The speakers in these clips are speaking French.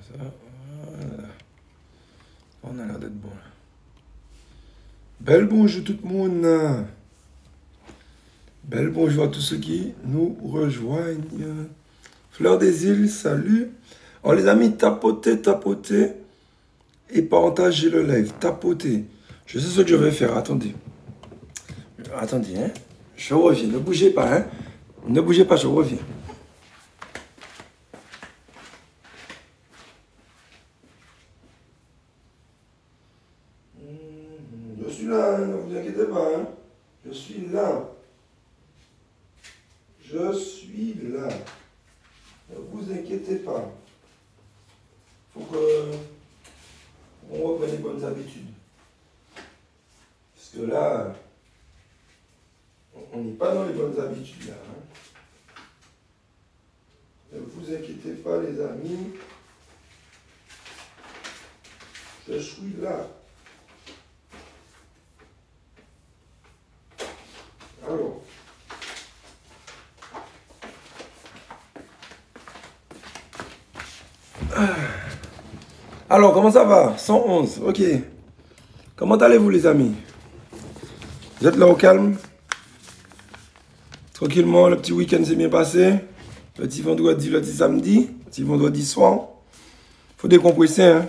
Ça, voilà. On a l'air d'être bon là. Bel bonjour tout le monde. Bel bonjour à tous ceux qui nous rejoignent. Fleur des îles, salut. Alors les amis, tapotez et partagez le live. Tapotez. Je sais ce que je vais faire. Attendez. Attendez, hein. Je reviens. Ne bougez pas, hein. Ne bougez pas, je reviens. Je suis là, hein, ne vous inquiétez pas. Hein. Je suis là. Je suis là. Ne vous inquiétez pas. Il faut qu'on reprenne les bonnes habitudes. Parce que là, on n'est pas dans les bonnes habitudes là. Hein. Ne vous inquiétez pas les amis. Je suis là. Alors. Alors, comment ça va? 111, ok. Comment allez-vous les amis? Vous êtes là au calme? Tranquillement, le petit week-end s'est bien passé. Le petit vendredi, le petit samedi, le petit vendredi soir. Il faut décompresser, hein.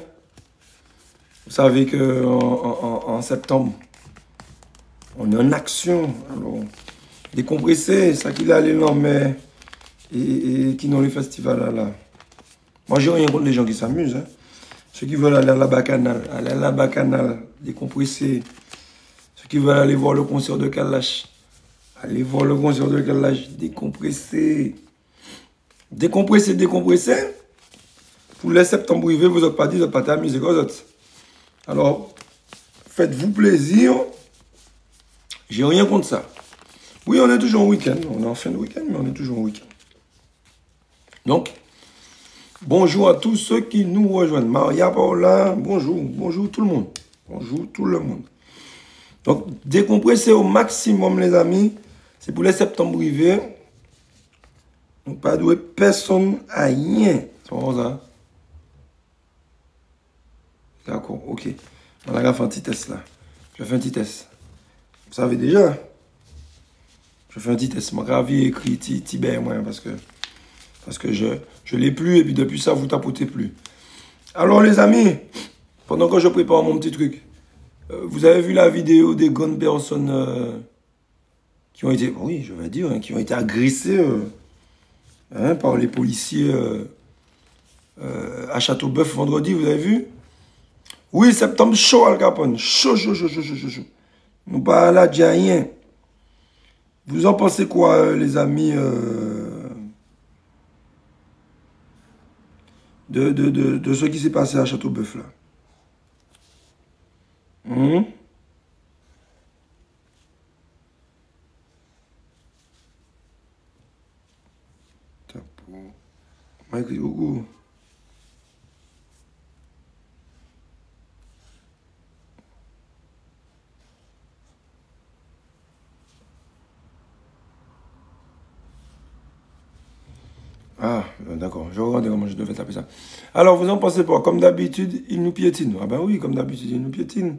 Vous savez qu'en septembre, on est en action. Alors, décompresser, ça qu'il a les lendemains et qui n'ont les festivals là. Moi, j'ai rien contre les gens qui s'amusent. Hein. Ceux qui veulent aller à la Bacchanal, décompresser. Ceux qui veulent aller voir le concert de Kalash, allez voir le concert de Kalash, décompresser. Décompresser. Pour les septembre privés, vous n'êtes pas dit, vous n'êtes pas amusés comme vous autres. Alors, faites-vous plaisir. J'ai rien contre ça. Oui, on est toujours en week-end. On est en fin de week-end, mais on est toujours en week-end. Donc, bonjour à tous ceux qui nous rejoignent. Maria Paula, bonjour tout le monde. Bonjour tout le monde. Donc, décompresser au maximum, les amis. C'est pour les septembre privés. Donc, pas doué personne à rien. C'est ça. D'accord, ok. On a fait un petit test là. Je fais un petit test. Vous savez déjà. Je fais un petit test. Mon gravier écrit Tibet, moi, parce que je l'ai plus et puis depuis ça, vous tapotez plus. Alors, les amis, pendant que je prépare mon petit truc, vous avez vu la vidéo des grandes personnes qui ont été, oui, je vais dire, hein, qui ont été agressées hein, par les policiers à Châteauboeuf vendredi, vous avez vu? Oui, septembre chaud, Al Capone. Chaud. Nous pas là, dis rien. Vous en pensez quoi, les amis de ce qui s'est passé à Châteauboeuf, là? Mike Hugo. Ah, d'accord. Je regarde comment je devais taper ça. Alors, vous en pensez pas? Comme d'habitude, il nous piétine. Ah ben oui, comme d'habitude, il nous piétine.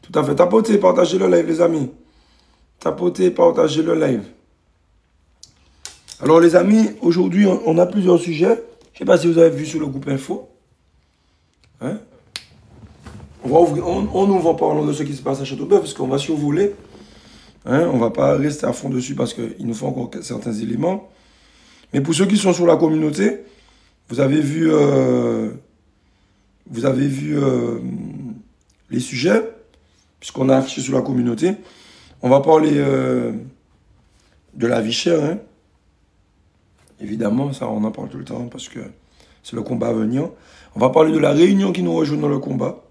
Tout à fait. Tapotez, partagez le live, les amis. Tapotez, partagez le live. Alors, les amis, aujourd'hui, on a plusieurs sujets. Je ne sais pas si vous avez vu sur le groupe info. Hein? On ouvre en parlant de ce qui se passe à Châteauboeuf, parce qu'on va survoler. Hein? On ne va pas rester à fond dessus, parce qu'il nous faut encore certains éléments. Mais pour ceux qui sont sur la communauté, vous avez vu les sujets, puisqu'on a affiché sur la communauté. On va parler de la vie chère. Hein. Évidemment, ça on en parle tout le temps, parce que c'est le combat à venir. On va parler de la réunion qui nous rejoint dans le combat.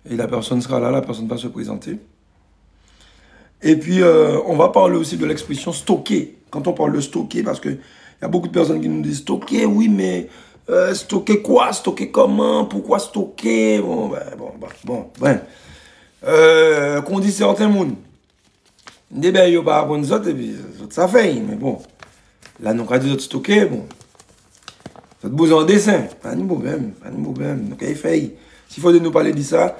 Et la personne sera là, la personne va se présenter. Et puis, on va parler aussi de l'expression stocker. Quand on parle de stocker, parce que il y a beaucoup de personnes qui nous disent stocker, oui, mais stocker quoi? Stocker comment? Pourquoi stocker? Bon. Qu'on dit certains monde. Des ben, yo pas apprendre ça, et puis ça fait, mais bon. Là, nous, quand dit stocker, bon. Vous êtes besoin en dessin. Pas de problème, pas de problème. Donc, il fait. S'il faut de nous parler de ça,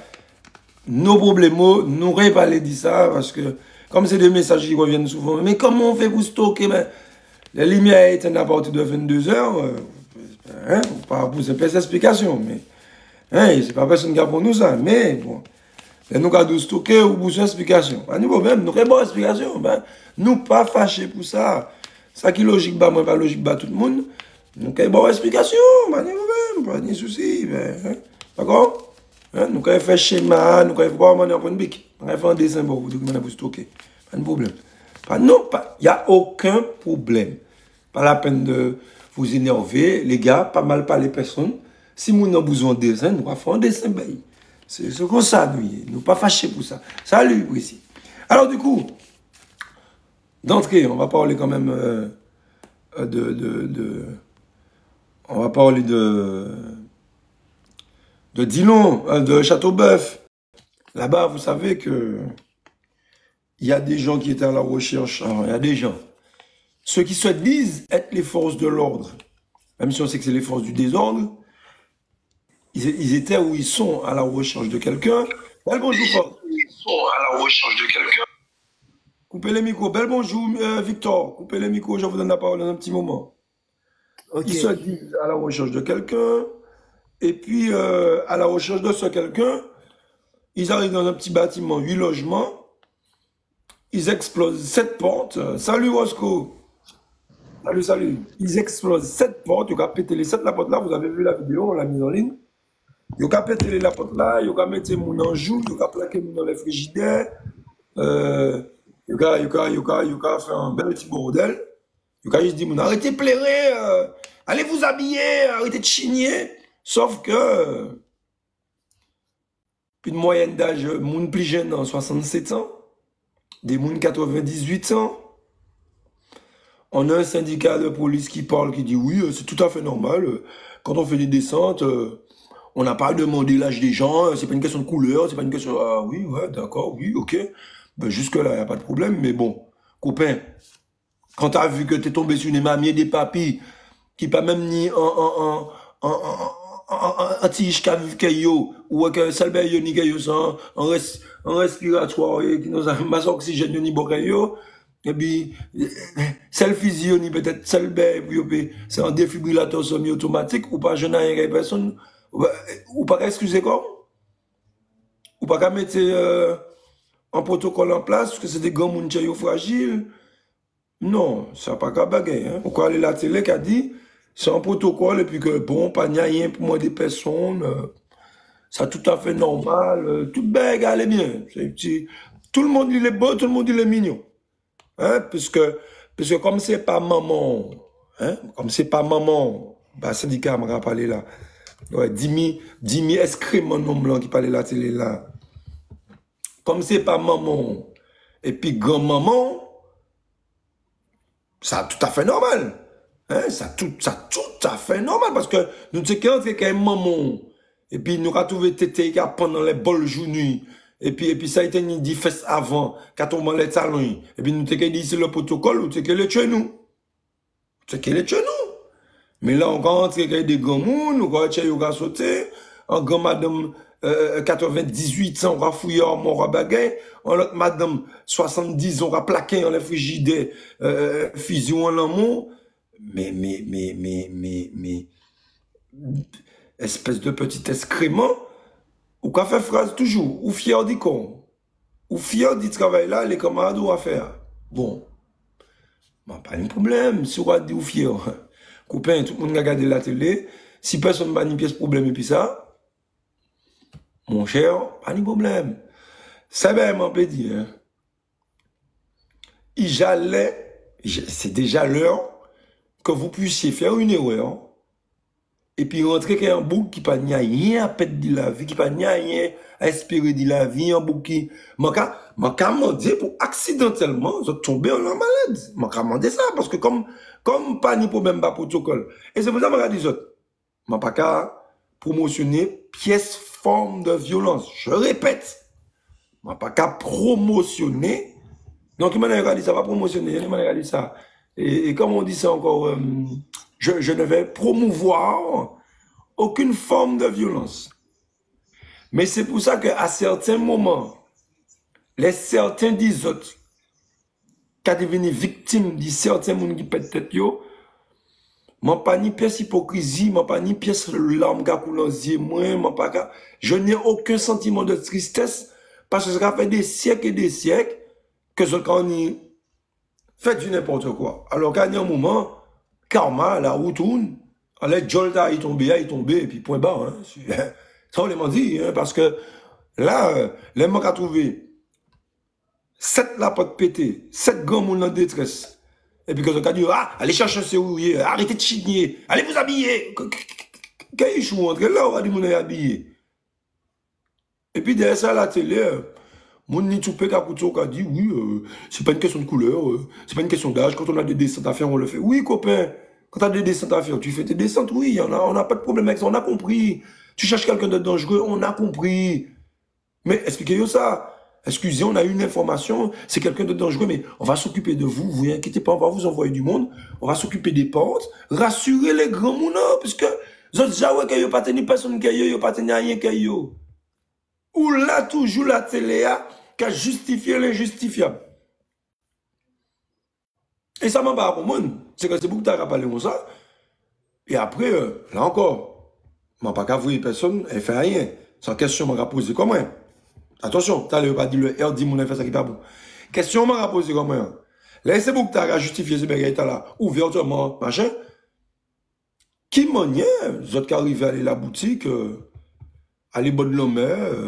nos problèmes, nous ne parler de ça, parce que, comme c'est des messages qui reviennent souvent, mais comment on fait pour stocker, mais, les lumières éteignent à partir de 22 heures, hein, pas pour cette explication, mais, hein, c'est pas personne qui a pour nous ça, mais, bon, nous avons stocké ou pour cette explication. Pas de problème, nous avons une explication, ben, nous pas fâchés pour ça. Ça qui est logique, bah, moi, pas logique, bah, tout le monde. Nous avons une explication, pas de problème, pas de souci, ben, hein, d'accord? Hein, nous avons fait schéma, nous avons pas demander un bic. Nous avons fait un dessin pour vous documenter pour stocker. Pas de problème. Pas, non, il n'y a aucun problème. Pas la peine de vous énerver, les gars, pas mal parler personne. Si nous avons besoin de dessin, nous allons faire un dessin. Ben, c'est comme ça, nous ne sommes pas fâchés pour ça. Salut, ici. Alors, du coup, d'entrée, on va parler quand même on va parler de Dillon, de Châteauboeuf. Là-bas, vous savez que il y a des gens qui étaient à la recherche. Il y a des gens. Ceux qui se disent être les forces de l'ordre, même si on sait que c'est les forces du désordre, ils étaient où ils sont à la recherche de quelqu'un. Bel bonjour, Fort. Ils sont à la recherche de quelqu'un. Coupez les micros. Bel bonjour, Victor. Coupez les micros, je vous donne la parole dans un petit moment. Ok. Ils se disent à la recherche de quelqu'un. Et puis, à la recherche de ce quelqu'un, ils arrivent dans un petit bâtiment, 8 logements. Ils explosent 7 portes. Salut, Roscoe. Salut, salut. Ils explosent 7 portes. Ils ont pété les 7 la porte là. Vous avez vu la vidéo, on l'a mise en ligne. Ils ont pété la porte là. Ils ont mis mon enjou. Ils ont plaqué dans les frigidaires. Ils ont fait un bel petit bordel. Ils ont juste dit, arrêtez de plairer. Allez vous habiller. Arrêtez de chigner. Sauf que, une moyenne d'âge, moun plus jeune, en 67 ans, des moun 98 ans. On a un syndicat de police qui parle, qui dit oui, c'est tout à fait normal. Quand on fait des descentes, on n'a pas demandé l'âge des gens, c'est pas une question de couleur, c'est pas une question. Ah oui, ouais, d'accord, oui, ok. Ben, jusque-là, il n'y a pas de problème, mais bon, copain, quand tu as vu que tu es tombé sur des mamies, des papis, qui pas même ni un tige yo ou que salbe yo ni yo sans en respiratoire qui nous a masse oxygène ni bokayo et puis celle physio ni peut-être salbe c'est un défibrillateur semi-automatique ou pas je n'ai personne ou pas excuser quoi ou pas mettre un protocole en place parce que c'est des grands moun fragiles non ça pas qu'à bagaille hein. Pourquoi aller la télé qui a dit c'est un protocole et puis que bon, pas rien pour moi des personnes, ça tout à fait normal, tout bête, allez bien. Tout le monde il est beau, tout le monde il est mignon. Hein, puisque comme c'est pas maman, hein, comme c'est pas maman, bah syndicat m'a parlé là. Ouais, 10 000 escrimes mon nom blanc qui parlait la télé là. Comme c'est pas maman et puis grand-maman, ça tout à fait normal. Hein, ça tout à fait normal parce que nous sommes qu'entre un maman et puis nous avons trouvé tété pendant les bols journées et puis ça a été dit fait avant quand on les talons et puis nous t'ai dit c'est le protocole ou c'est que les chez nous c'est que les chez nous mais là on rentre avec des grands moun on va chez yoga sauter en grand madame 98 ans on va fouiller en mort bagay en l'autre madame 70 on va plaquer en les frigidaires fusion en l'amour mais, espèce de petit excrément, ou qu'a fait phrase toujours, ou fier du con, ou fier du travail là, les camarades doivent faire. Bon, pas de problème, si on va dire ou fier, copain, tout le monde a regardé la télé, si personne n'a ni pièce problème et puis ça, mon cher, pas de problème. Ça va m'en pédir, hein. C'est déjà l'heure que vous puissiez faire une erreur et puis rentrer qu'un bouc qui pas rien à pète de la vie, qui pas rien à espérer de la vie, un bouc qui manca demander pour accidentellement vous tomber en malade. Manca demander ça parce que comme pas ni problème pas protocole. Et c'est pour ça que je dis ça. M'a pas qu'à promotionner pièce forme de violence. Je répète. M'a pas qu'à promotionner. Donc il m'a dit ça va promotionner, il m'a dit ça. Et comme on dit ça encore, Je ne vais promouvoir aucune forme de violence. Mais c'est pour ça qu'à certains moments, certains des autres, qui ont devenu victimes de certains gens qui pètent tête, m'en pas ni pièce hypocrisie, m'en pas ni pièce larmes qui coulent aux yeux, je n'ai aucun sentiment de tristesse parce que ça fait des siècles et des siècles que ce qu'on y fait du n'importe quoi. Alors qu'à un moment, karma, la roue tourne, allez, Jolta, il tombe, et puis point barre. Hein. Ça, on l'a dit, hein, parce que là, les gens qui ont trouvé 7 la porte pété, 7 grands monde en détresse. Et puis quand on a dit, ah, allez chercher un serrurier, arrêtez de chigner, allez vous habiller. Qu'est-ce que vous entrez là, on a dit, mon habillé. Et puis derrière ça, à la télé, mon Nitoupé Kakuto a dit, oui, c'est pas une question de couleur, c'est pas une question d'âge, quand on a des descentes à faire, on le fait. Oui, copain, quand tu as des descentes à faire, tu fais tes descentes, oui, on n'a pas de problème avec ça, on a compris. Tu cherches quelqu'un de dangereux, on a compris. Mais expliquez-moi ça. Excusez, on a eu une information, c'est quelqu'un de dangereux, mais on va s'occuper de vous, vous inquiétez pas, on va vous envoyer du monde, on va s'occuper des portes, rassurer les grands mounons, puisque vous avez déjà ouais, qu'il n'y a pas tenu personne qu'il n'y a pas tenu rien qu'il y a. Ou là, toujours la télé qui a justifié l'injustifiable. Et ça m'a pas pour moi, c'est que c'est beaucoup de temps à parler comme ça. Et après, là encore, je ne vais pas avouer personne, elle fait rien. Sans question, je vais poser comment. Attention, tu n'as pas dit le R, dit mon fait ça qui n'est pas bon. Question m'a posé comme moi. Laissez beaucoup de justifier ce bagage là, ouvertement, machin. Qui manière, les autres qui arrivent à aller à la boutique, aller boire de l'homme,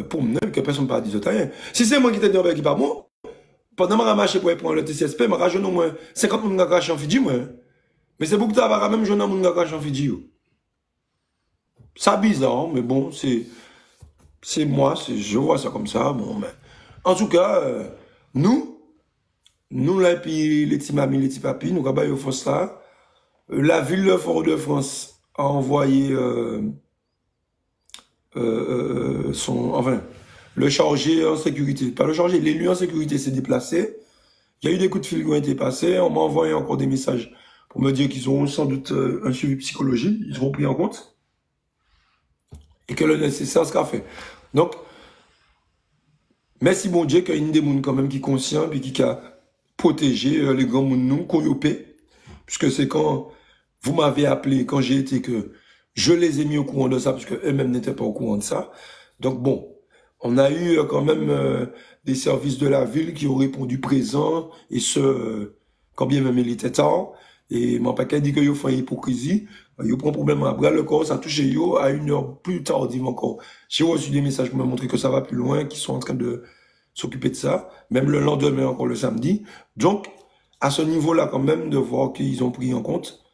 pour me que personne ne parle de rien. Si c'est moi qui t'ai dit qui pas bon, pendant que je marché pour prendre le TCSP, je rajoute au moins 50 personnes qui ont craché en Fidji, moi. Mais c'est beaucoup de temps, même jeune homme qui a craché en Fidji. C'est bizarre, mais bon, c'est moi, je vois ça comme ça. Bon, mais en tout cas, nous là, puis les petits mamies, les petits papis, nous avons fait ça. La ville de Fort-de-France a envoyé enfin, le chargé en sécurité. Pas le chargé, l'élu en sécurité s'est déplacé. Il y a eu des coups de fil qui ont été passés. On m'a envoyé encore des messages pour me dire qu'ils auront sans doute un suivi psychologique. Ils seront pris en compte. Et que le nécessaire sera fait. Donc, merci bon Dieu qu'il y a une des gens quand même qui est conscient et qui a protégé les grands monde nous, Koyopé. Puisque c'est quand vous m'avez appelé, quand j'ai été que je les ai mis au courant de ça, parce qu'eux-mêmes n'étaient pas au courant de ça. Donc bon, on a eu quand même des services de la ville qui ont répondu présent, et ce, quand bien même il était tard. Et mon paquet dit que yo fait hypocrisie, yo prend problème à bras le corps, ça touche yo à une heure plus tardive encore. J'ai reçu des messages pour me montrer que ça va plus loin, qu'ils sont en train de s'occuper de ça, même le lendemain encore le samedi. Donc, à ce niveau-là quand même, de voir qu'ils ont pris en compte,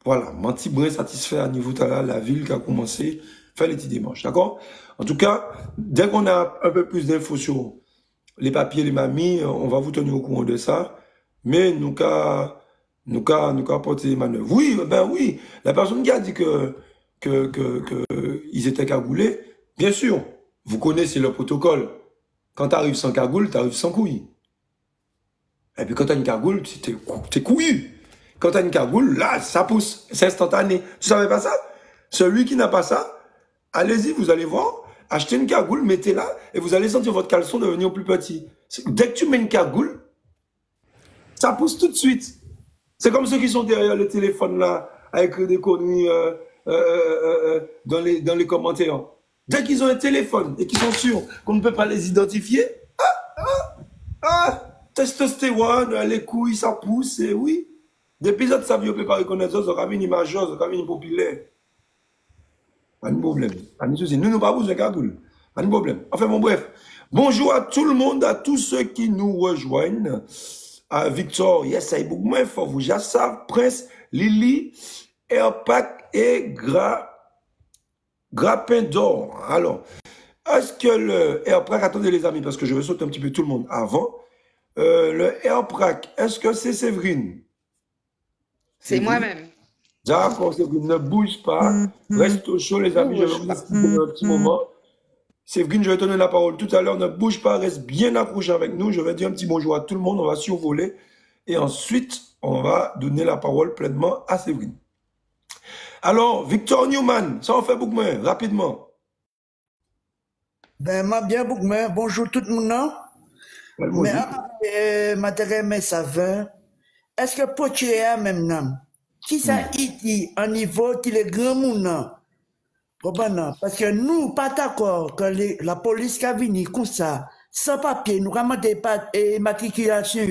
voilà, mon petit brin satisfait à niveau de la ville qui a commencé à faire les petits démarches, d'accord? En tout cas, dès qu'on a un peu plus d'infos sur les papiers, les mamies, on va vous tenir au courant de ça, mais nous porter manœuvre. Oui, ben oui, la personne qui a dit ils étaient cagoulés, bien sûr, vous connaissez le protocole. Quand tu arrives sans cagoule, tu arrives sans couille. Et puis quand tu as une cagoule, t'es couillu. Quand tu as une cagoule, là, ça pousse. C'est instantané. Tu savais pas ça? Celui qui n'a pas ça, allez-y, vous allez voir, achetez une cagoule, mettez-la, et vous allez sentir votre caleçon devenir plus petit. Dès que tu mets une cagoule, ça pousse tout de suite. C'est comme ceux qui sont derrière le téléphone là, à écrire des conneries dans les commentaires. Dès qu'ils ont un téléphone et qu'ils sont sûrs qu'on ne peut pas les identifier, testostérone, les couilles, ça pousse, et oui. Depuis ça, ça ne peut pas reconnaître ça, ça va venir majeur, ça va venir populaire. Pas de problème. Pas de souci. Nous n'avons pas besoin de cagoule. Pas de problème. Enfin, bon, bref. Bonjour à tout le monde, à tous ceux qui nous rejoignent. À Victor, yes, ça est beaucoup moins fort. Vous, Jassav, Prince, Lily, Airpack et Grappin d'or. Alors, est-ce que le Airpack, attendez les amis, parce que je vais sauter un petit peu tout le monde avant. Le Airpack, est-ce que c'est Séverine? C'est moi-même. D'accord, Séverine, ne bouge pas. Reste au chaud, les amis, je vais vous expliquer un petit moment. Séverine, je vais te donner la parole tout à l'heure. Ne bouge pas, reste bien accroché avec nous. Je vais dire un petit bonjour à tout le monde. On va survoler. Et ensuite, on va donner la parole pleinement à Séverine. Alors, Victor Newman, ça en fait beaucoup moins, rapidement. Ben, moi, bien, bonjour tout le monde. Non? Mais après, mais ça va. Est-ce que potier a même nom? Qui ça dit au niveau qui les grands monde? Parce que nous, pas d'accord que la police qui a venu comme ça, sans papier, nous ramène pas matriculation,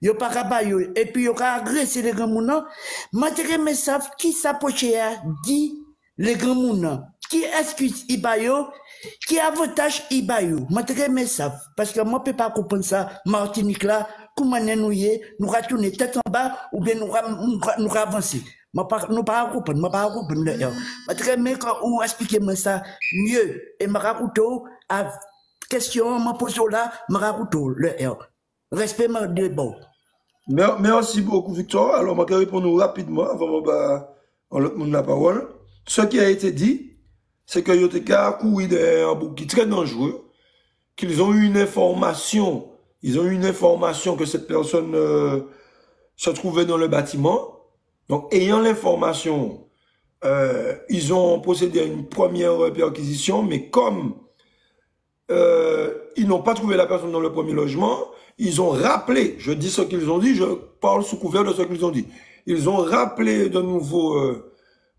yo pas rabat yo, et puis yo a agressé les grands monde. Mais ça, qui ça potier a dit les grands monde? Qui excuse Ibayo? Qui avantage Ibayo? Mais ça, parce que moi, je ne peux pas comprendre ça, Martinique là, comment nous retourner tête en bas, ou bien nous avancer. Nous ne pas comprendre, nous pas comprendre. Mais quand vous expliquez-moi ça mieux, et je raconte à question, je pose là, je raconte le respect de bon. Merci beaucoup, Victor. Alors, je vais répondre rapidement avant de la parole. Ce qui a été dit, c'est que Yoteka couru un bouc qui est très dangereux, qu'ils ont eu une information, que cette personne se trouvait dans le bâtiment. Donc, ayant l'information, ils ont procédé à une première perquisition, mais comme ils n'ont pas trouvé la personne dans le premier logement, ils ont rappelé, je dis ce qu'ils ont dit, je parle sous couvert de ce qu'ils ont dit. Ils ont rappelé de nouveau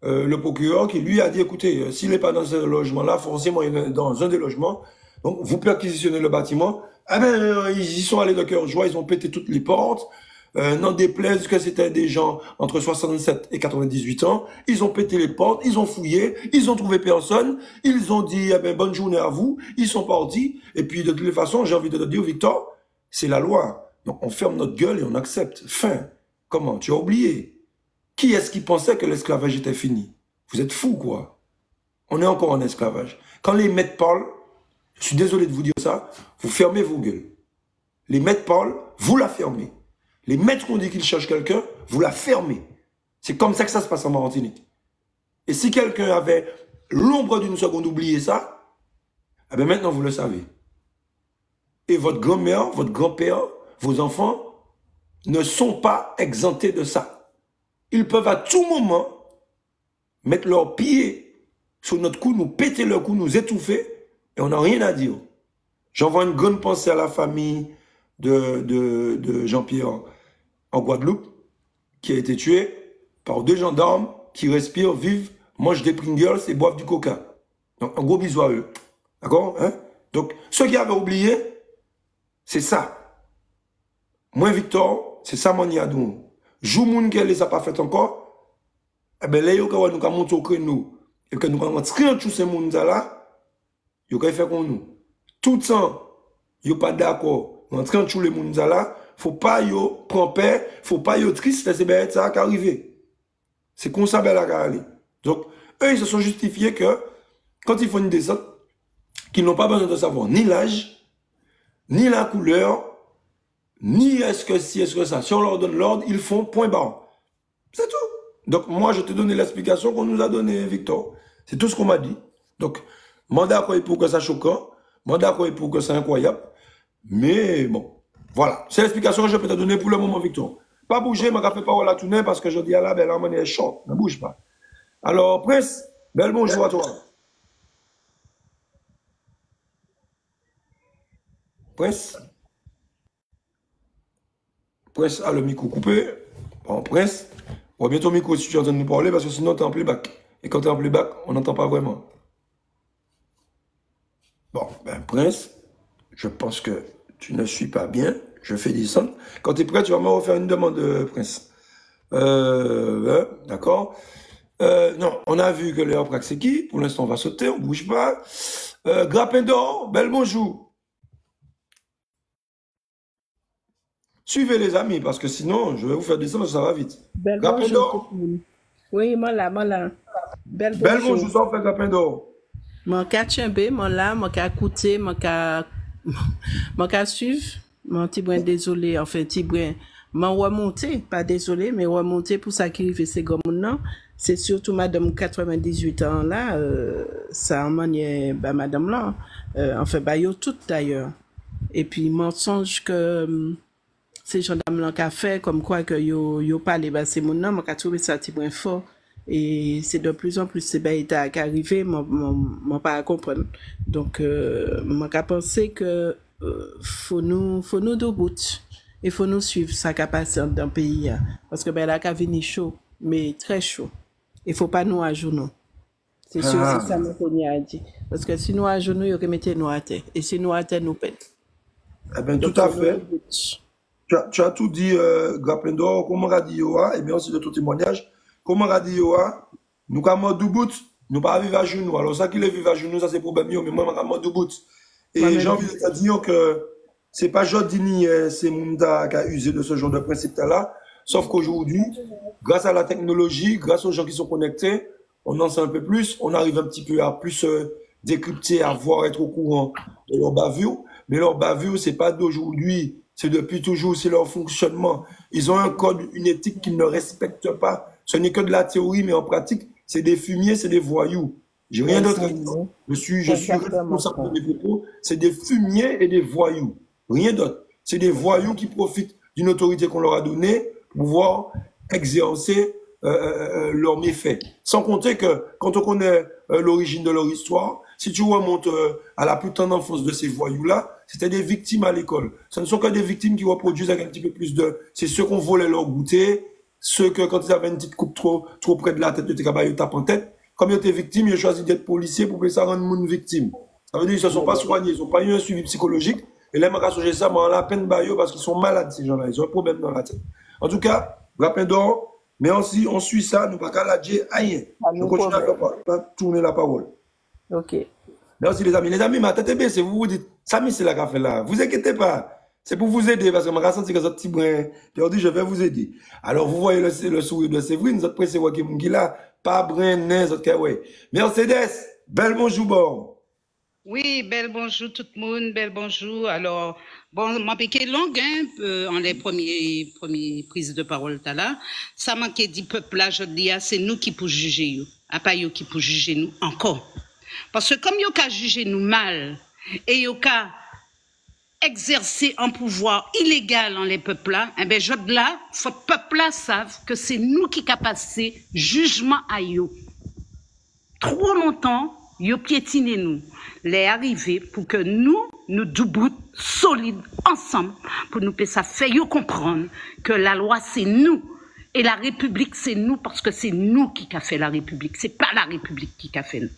le procureur qui lui a dit, écoutez, s'il n'est pas dans ce logement-là, forcément il est dans un des logements, donc vous perquisitionnez le bâtiment. Ah ben, ils y sont allés de cœur joie, ils ont pété toutes les portes. N'en déplaise que c'était des gens entre 67 et 98 ans, ils ont pété les portes, ils ont fouillé, ils ont trouvé personne, ils ont dit, eh ben, bonne journée à vous, ils sont partis, et puis de toutes les façons, j'ai envie de te dire, Victor, c'est la loi. Donc on ferme notre gueule et on accepte. Fin. Comment? Tu as oublié. Qui est-ce qui pensait que l'esclavage était fini? Vous êtes fous, quoi. On est encore en esclavage. Quand les maîtres parlent, je suis désolé de vous dire ça, vous fermez vos gueules. Les maîtres parlent, vous la fermez. Les maîtres ont dit qu'ils cherchent quelqu'un, vous la fermez. C'est comme ça que ça se passe en Martinique. Et si quelqu'un avait l'ombre d'une seconde oublié ça, eh bien maintenant vous le savez. Et votre grand-mère, votre grand-père, vos enfants ne sont pas exemptés de ça. Ils peuvent à tout moment mettre leurs pieds sur notre cou, nous péter leur cou, nous étouffer, et on n'a rien à dire. J'envoie une grande pensée à la famille de Jean-Pierre en Guadeloupe, qui a été tué par 2 gendarmes qui respirent, vivent, mangent des Pringles et boivent du coca. Donc, un gros bisou à eux. D'accord, hein? Donc, ceux qui avaient oublié, c'est ça. Moi, Victor, c'est ça mon yadou. Jou moun qui les a pas fait encore, eh ben, là, nous avons monté au créneau, et que nous avons rentré dans tous ces moun là, nous avons fait comme nous. Tout ça, yo pas d'accord, rentré dans tous les moun là, faut pas yo prendre peur, faut pas yo triste, c'est bien ça qui arrive. C'est comme ça, belle à aller. Donc, eux, ils se sont justifiés que, quand ils font une descente, qu'ils n'ont pas besoin de savoir ni l'âge, ni la couleur, ni est-ce que si, est-ce que ça. Si on leur donne l'ordre, ils font point barre. C'est tout. Donc, moi, je te donne l'explication qu'on nous a donnée, Victor. C'est tout ce qu'on m'a dit. Donc, mandat pour que ça choquant, mandat pour que c'est incroyable. Mais bon, voilà. C'est l'explication que je peux te donner pour le moment, Victor. Pas bouger, ma café parole à tourner parce que je dis à la belle, la monnaie est chaud. Ne bouge pas. Alors, Prince, bel bonjour à toi. Prince a le micro coupé. Bon, Prince, on va bientôt au micro si tu es en train de nous parler parce que sinon tu es en playback. Et quand tu es en playback, on n'entend pas vraiment. Bon, ben Prince, je pense que tu ne suis pas bien. Je fais descendre. Quand tu es prêt, tu vas me refaire une demande, Prince. D'accord. Non, on a vu que Léo Prax c'est qui. Pour l'instant, on va sauter, on ne bouge pas. Grappin d'or, bel bonjour. Suivez les amis, parce que sinon, je vais vous faire descendre, ça va vite. Grappin d'or. Oui, moi là. Bel bonjour, ça fait grappin d'or. Mon cas chambé, mon là, mon cas écouter, mon cas suivre. Mon petit brin désolé, enfin, petit brin. Mon remonté, pas désolé, mais remonté pour ça qui fait ces gommes, non. C'est surtout madame 98 ans là, ça en manière, bah, madame là, enfin, bah, yo tout d'ailleurs. Et puis, mensonge que, ces gendarmes là qu'a fait, comme quoi que yo parlé, bah, c'est mon nom, moi, qu'a trouvé ça petit brin fort. Et c'est de plus en plus ces bails qui arrivent, moi pas à comprendre. Donc, moi qu'à penser que faut nous debout et faut nous suivre ça qui passe dans le pays. Parce que ben là, qu'à venir chaud, mais très chaud. Il faut pas nous à genoux. C'est sûr, c'est ça que a dit. Parce que si nous à genoux, il faut mettre nous à terre. Et si nous à terre, nous pète. Eh bien, tout à fait. Tu as tout dit, Grappendor, comment on a dit, et bien aussi de ton témoignage. Comment on a dit, nous sommes debout, nous pas vivre à genoux. Alors, ça qui est vivre à genoux, ça c'est problème, mais moi, je suis debout. Et j'ai envie de te dire que c'est pas Jordini, c'est Munda qui a usé de ce genre de principe-là. Sauf qu'aujourd'hui, grâce à la technologie, grâce aux gens qui sont connectés, on en sait un peu plus, on arrive un petit peu à plus décrypter, à voir, être au courant de leur bavure. Mais leur bavure, c'est pas d'aujourd'hui, c'est depuis toujours, c'est leur fonctionnement. Ils ont un code, une éthique qu'ils ne respectent pas. Ce n'est que de la théorie, mais en pratique, c'est des fumiers, c'est des voyous. J'ai rien d'autre à dire. Je suis responsable de mes propos. C'est des fumiers et des voyous. Rien d'autre. C'est des voyous qui profitent d'une autorité qu'on leur a donnée pour pouvoir exercer leurs méfaits. Sans compter que quand on connaît l'origine de leur histoire, si tu remontes à la plus tendre enfance de ces voyous-là, c'était des victimes à l'école. Ce ne sont que des victimes qui reproduisent avec un petit peu plus de... C'est ceux qu'on volait leur goûter, ceux que quand ils avaient une petite coupe trop près de la tête de tes cabayos tapent en tête. Comme ils étaient victimes, ils ont choisi d'être policiers pour que ça rende monde victime. Ça veut dire qu'ils ne se sont pas soignés, ils n'ont pas eu un suivi psychologique. Et là, je ça, mais la peine baillot parce qu'ils sont malades, ces gens-là. Ils ont un problème dans la tête. En tout cas, Rapidor, mais aussi, on suit ça, nous ne pouvons pas la dire rien. Je continue à tourner la parole. Ok. Merci les amis. Les amis, ma tête est baissée. Vous vous dites, Samy, c'est la café là. Vous inquiétez pas. C'est pour vous aider parce que je senti que ce petit brin, puis on dit, je vais vous aider. Alors, vous voyez le sourire de Séverine, vous êtes pressé, vous qui là, pas brin, nain, vous êtes ouais. Mercedes, bel bonjour, bon. Oui, bel bonjour tout le monde, bel bonjour. Alors, bon, m'a piqué longue, en les premières prises de parole là. Ça m'a dit peuple là, je dis, c'est nous qui pour juger you. À pas you qui pour juger nous encore. Parce que comme yo ka juger nous mal, et yo ka exercer un pouvoir illégal dans les peuples là, eh ben, je dis là, faut peuple là savent que c'est nous qui ka passer jugement à yo. Trop longtemps, yo piétiné nous. Les arriver pour que nous debout solides ensemble pour nous ça fait yo comprendre que la loi c'est nous et la République c'est nous parce que c'est nous qui a fait la République, c'est pas la République qui a fait nous.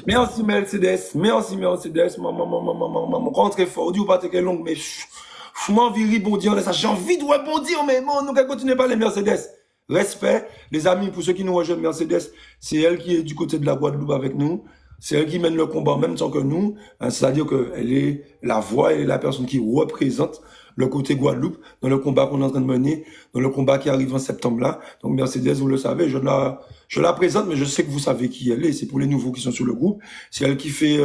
Merci Mercedes, merci Mercedes, maman, rentrez fort, Dieu pas très long mais je m'en envie rebondir ça, j'ai envie de rebondir mais bon, nous continuer pas les Mercedes. Respect, les amis, pour ceux qui nous rejoignent Mercedes, c'est elle qui est du côté de la Guadeloupe avec nous. C'est elle qui mène le combat en même temps que nous. C'est-à-dire qu'elle est la voix, elle est la personne qui représente le côté Guadeloupe dans le combat qu'on est en train de mener, dans le combat qui arrive en septembre là. Donc Mercedes, vous le savez, je la présente, mais je sais que vous savez qui elle est. C'est pour les nouveaux qui sont sur le groupe. C'est elle qui fait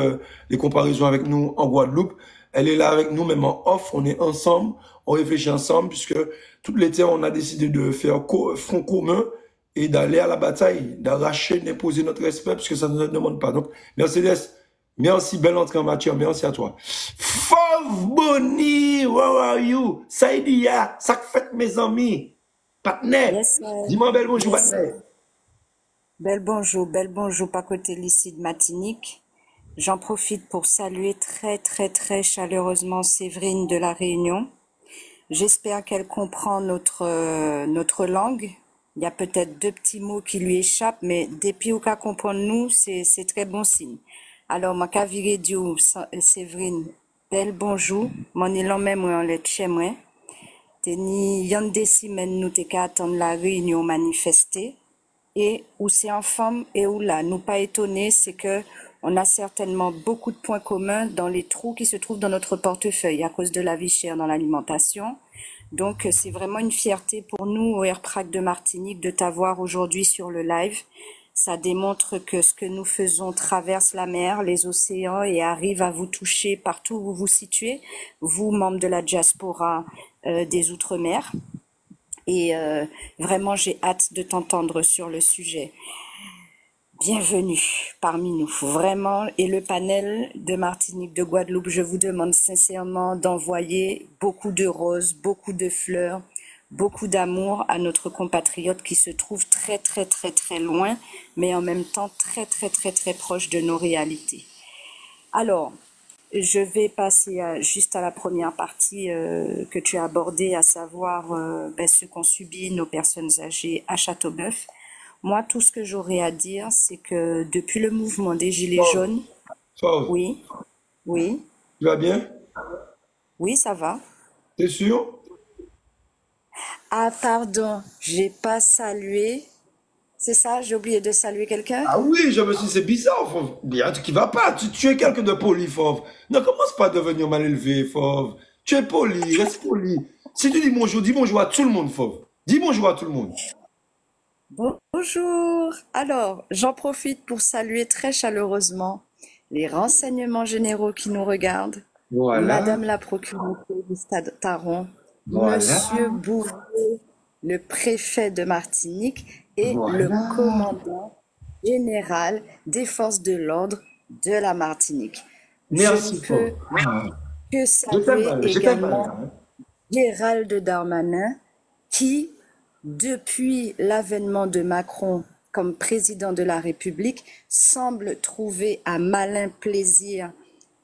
les comparaisons avec nous en Guadeloupe. Elle est là avec nous, même en off. On est ensemble, on réfléchit ensemble, puisque tout l'été, on a décidé de faire front commun et d'aller à la bataille, d'arracher, d'imposer notre respect, puisque ça ne nous demande pas. Donc, Mercedes, merci, belle entrée en matière, merci à toi. Fauve Bonnie, how are you? Saïdia, ça fait mes amis. Patnet, yes, dis-moi bel bonjour, yes, Patnet. Bel bonjour, pas côté lycée de Martinique. J'en profite pour saluer très, très, très chaleureusement Séverine de La Réunion. J'espère qu'elle comprend notre langue. Il y a peut-être 2 petits mots qui lui échappent, mais depuis qu'elle comprend nous, c'est très bon signe. Alors, ma cavire du Séverine, bel bonjour. Mon élan même en l'être chez moi. Teni yon des semaines nous t'es qu'à attendre la réunion manifestée. Et où c'est en femme et où là, nous pas étonnés, c'est que on a certainement beaucoup de points communs dans les trous qui se trouvent dans notre portefeuille à cause de la vie chère dans l'alimentation. Donc, c'est vraiment une fierté pour nous, au AirPrac de Martinique, de t'avoir aujourd'hui sur le live. Ça démontre que ce que nous faisons traverse la mer, les océans et arrive à vous toucher partout où vous vous situez, vous, membres de la diaspora des Outre-mer. Et vraiment, j'ai hâte de t'entendre sur le sujet. Bienvenue parmi nous, vraiment. Et le panel de Martinique, de Guadeloupe, je vous demande sincèrement d'envoyer beaucoup de roses, beaucoup de fleurs, beaucoup d'amour à notre compatriote qui se trouve très, très, très, très loin, mais en même temps très, très, très, très proche de nos réalités. Alors, je vais passer juste à la première partie que tu as abordée, à savoir ce qu'ont subi nos personnes âgées à Châteauneuf. Moi, tout ce que j'aurais à dire, c'est que depuis le mouvement des Gilets jaunes... Oui, oui. Tu vas bien? Oui, ça va. T'es sûr? Ah, pardon, j'ai pas salué. C'est ça, j'ai oublié de saluer quelqu'un? Ah oui, je me suis dit, c'est bizarre, Fauve. Il y a un truc qui va pas. Tu es quelqu'un de poli, Fauve. Ne commence pas à devenir mal élevé, Fauve. Tu es poli, reste poli. Si tu dis bonjour à tout le monde, Fauve. Dis bonjour à tout le monde. Bonjour. Alors, j'en profite pour saluer très chaleureusement les renseignements généraux qui nous regardent. Voilà. Madame la procureure du Stade Taron, Voilà. Monsieur Bouvier, le préfet de Martinique et le commandant général des forces de l'ordre de la Martinique. Merci, Je ne peux que saluer également Gérald Darmanin qui, depuis l'avènement de Macron comme président de la République, semble trouver un malin plaisir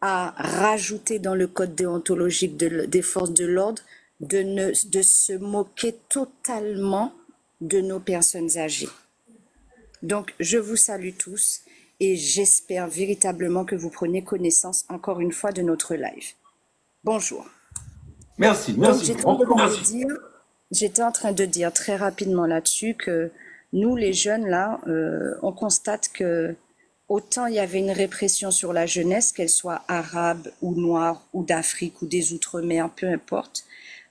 à rajouter dans le code déontologique des forces de l'ordre de se moquer totalement de nos personnes âgées. Donc, je vous salue tous et j'espère véritablement que vous prenez connaissance encore une fois de notre live. Bonjour. Merci. J'étais en train de dire très rapidement là-dessus que nous, les jeunes, là, on constate que autant il y avait une répression sur la jeunesse, qu'elle soit arabe ou noire ou d'Afrique ou des Outre-mer, peu importe,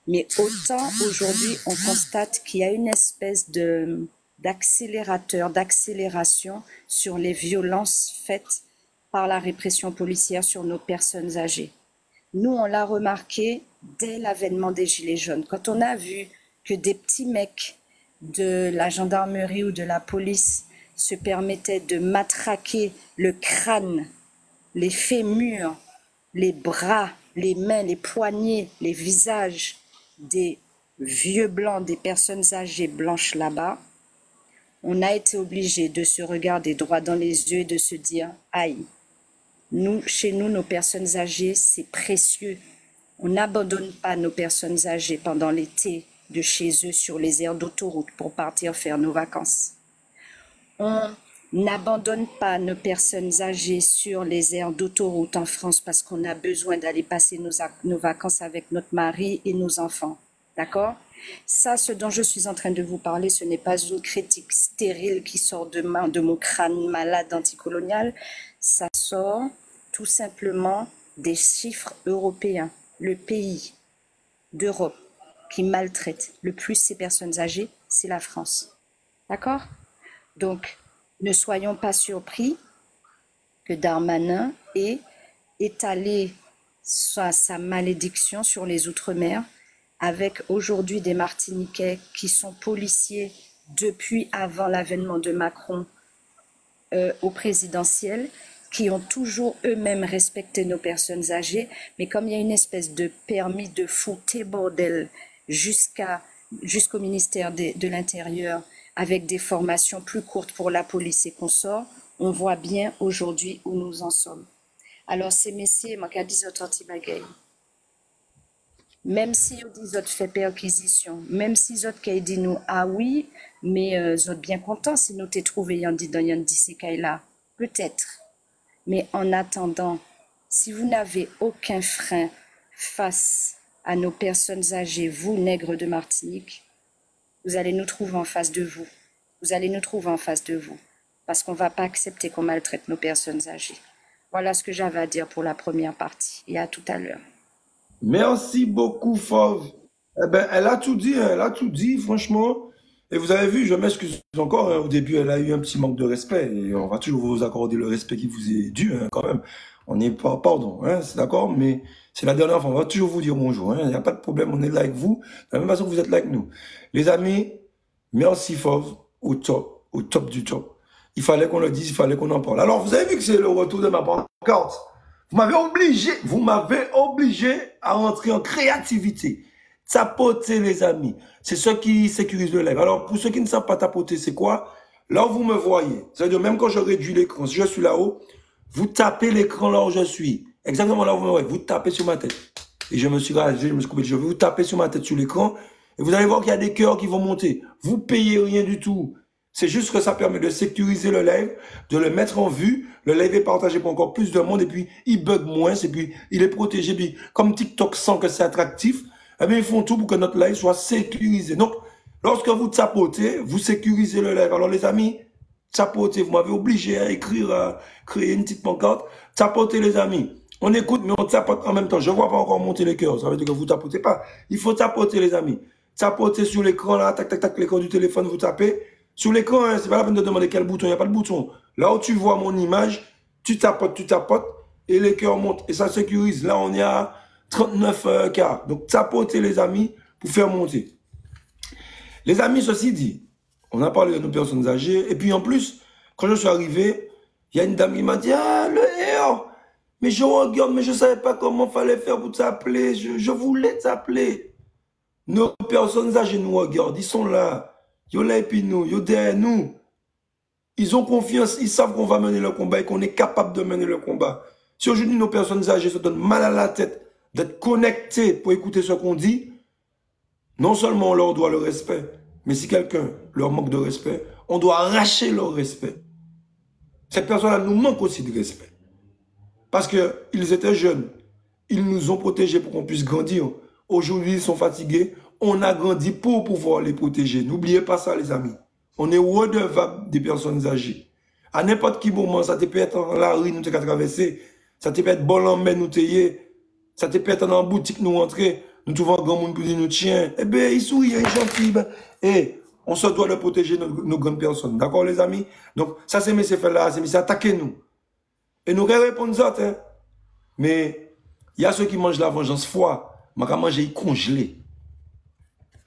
mais autant aujourd'hui, on constate qu'il y a une espèce d'accélération sur les violences faites par la répression policière sur nos personnes âgées. Nous, on l'a remarqué dès l'avènement des Gilets jaunes. Quand on a vu que des petits mecs de la gendarmerie ou de la police se permettaient de matraquer le crâne, les fémurs, les bras, les mains, les poignets, les visages des vieux blancs, des personnes âgées blanches là-bas, on a été obligé de se regarder droit dans les yeux et de se dire « Aïe, chez nous, nos personnes âgées, c'est précieux. On n'abandonne pas nos personnes âgées pendant l'été de chez eux sur les aires d'autoroute pour partir faire nos vacances. On n'abandonne pas nos personnes âgées sur les aires d'autoroute en France parce qu'on a besoin d'aller passer nos vacances avec notre mari et nos enfants. D'accord ? Ça, ce dont je suis en train de vous parler, ce n'est pas une critique stérile qui sort de mon crâne malade anticolonial. Ça sort tout simplement des chiffres européens. Le pays d'Europe qui maltraite le plus ces personnes âgées, c'est la France. D'accord ? Donc, ne soyons pas surpris que Darmanin ait étalé sa malédiction sur les Outre-mer avec aujourd'hui des Martiniquais qui sont policiers depuis avant l'avènement de Macron au présidentiel, qui ont toujours eux-mêmes respecté nos personnes âgées, mais comme il y a une espèce de permis de fouter bordel jusqu'au ministère de l'Intérieur, avec des formations plus courtes pour la police et consorts, on voit bien aujourd'hui où nous en sommes. Alors ces messieurs, moi qui dis autant bagay, même si ils disent autres fait perquisition, même si ils autres qui disent nous ah oui, mais ils autres bien contents si nous t'es trouvé yandi dans yandi ces là, peut-être. Mais en attendant, si vous n'avez aucun frein face à nos personnes âgées, vous, nègres de Martinique, vous allez nous trouver en face de vous. Vous allez nous trouver en face de vous. Parce qu'on ne va pas accepter qu'on maltraite nos personnes âgées. Voilà ce que j'avais à dire pour la première partie. Et à tout à l'heure. Merci beaucoup, Fauve. Eh ben, elle a tout dit, franchement. Et vous avez vu, je m'excuse encore, hein, au début, elle a eu un petit manque de respect. Et on va toujours vous accorder le respect qui vous est dû, hein, quand même. On n'est pas, pardon, hein, c'est d'accord, mais c'est la dernière fois, on va toujours vous dire bonjour. Hein, il n'y a pas de problème, on est là avec vous, de la même façon que vous êtes là avec nous. Les amis, merci, Fauve, au top du top. Il fallait qu'on le dise, il fallait qu'on en parle. Alors, vous avez vu que c'est le retour de ma pancarte. Vous m'avez obligé à rentrer en créativité. Tapoter, les amis. C'est ce qui sécurise le live. Alors, pour ceux qui ne savent pas tapoter, c'est quoi? Là où vous me voyez, c'est-à-dire même quand je réduis l'écran, si je suis là-haut, vous tapez l'écran là où je suis. Exactement là où vous me voyez. Vous tapez sur ma tête. Et je me suis rasé, je me suis coupé les cheveux. Vous tapez sur ma tête sur l'écran et vous allez voir qu'il y a des cœurs qui vont monter. Vous payez rien du tout. C'est juste que ça permet de sécuriser le live, de le mettre en vue. Le live est partagé pour encore plus de monde et puis il bug moins et puis il est protégé. Puis comme TikTok sent que c'est attractif, eh bien ils font tout pour que notre live soit sécurisé. Donc, lorsque vous tapotez, vous sécurisez le live. Alors les amis, tapotez, vous m'avez obligé à écrire, à créer une petite pancarte. Tapotez les amis. On écoute, mais on tapote en même temps. Je ne vois pas encore monter les cœurs. Ça veut dire que vous ne tapotez pas. Il faut tapoter, les amis. Tapotez sur l'écran, là, tac, tac, tac, l'écran du téléphone, vous tapez. Sur l'écran, hein, c'est pas la peine de demander quel bouton. Il n'y a pas de bouton. Là où tu vois mon image, tu tapotes, et les cœurs montent. Et ça sécurise. Là, on est à 39 cas. Donc, tapotez, les amis, pour faire monter. Les amis, ceci dit, on a parlé de nos personnes âgées. Et puis, en plus, quand je suis arrivé, il y a une dame qui m'a dit, ah, le héros. Mais je regarde, mais je ne savais pas comment fallait faire pour t'appeler. Je voulais t'appeler. Nos personnes âgées nous regardent. Ils sont là. Ils sont là et puis nous. Ils sont derrière nous. Ils ont confiance. Ils savent qu'on va mener le combat et qu'on est capable de mener le combat. Si aujourd'hui nos personnes âgées se donnent mal à la tête d'être connectées pour écouter ce qu'on dit, non seulement on leur doit le respect, mais si quelqu'un leur manque de respect, on doit arracher leur respect. Ces personnes-là nous manquent aussi de respect. Parce qu'ils étaient jeunes. Ils nous ont protégés pour qu'on puisse grandir. Aujourd'hui, ils sont fatigués. On a grandi pour pouvoir les protéger. N'oubliez pas ça, les amis. On est redevable des personnes âgées. À n'importe quel moment, ça te peut être dans la rue, nous te traverser. Ça te peut être bon en main, nous tailler. Ça te peut être dans la boutique, nous rentrer. Nous trouvons un grand monde pour dire nous tiens. Eh bien, ils sourient, ils sont gentils. Et on se doit de protéger nos grandes personnes. D'accord, les amis? Donc, ça, c'est mes faits là, c'est attaquer nous. Et nous répondons ça, hein. Mais il y a ceux qui mangent la vengeance froid. Je vais manger congelé.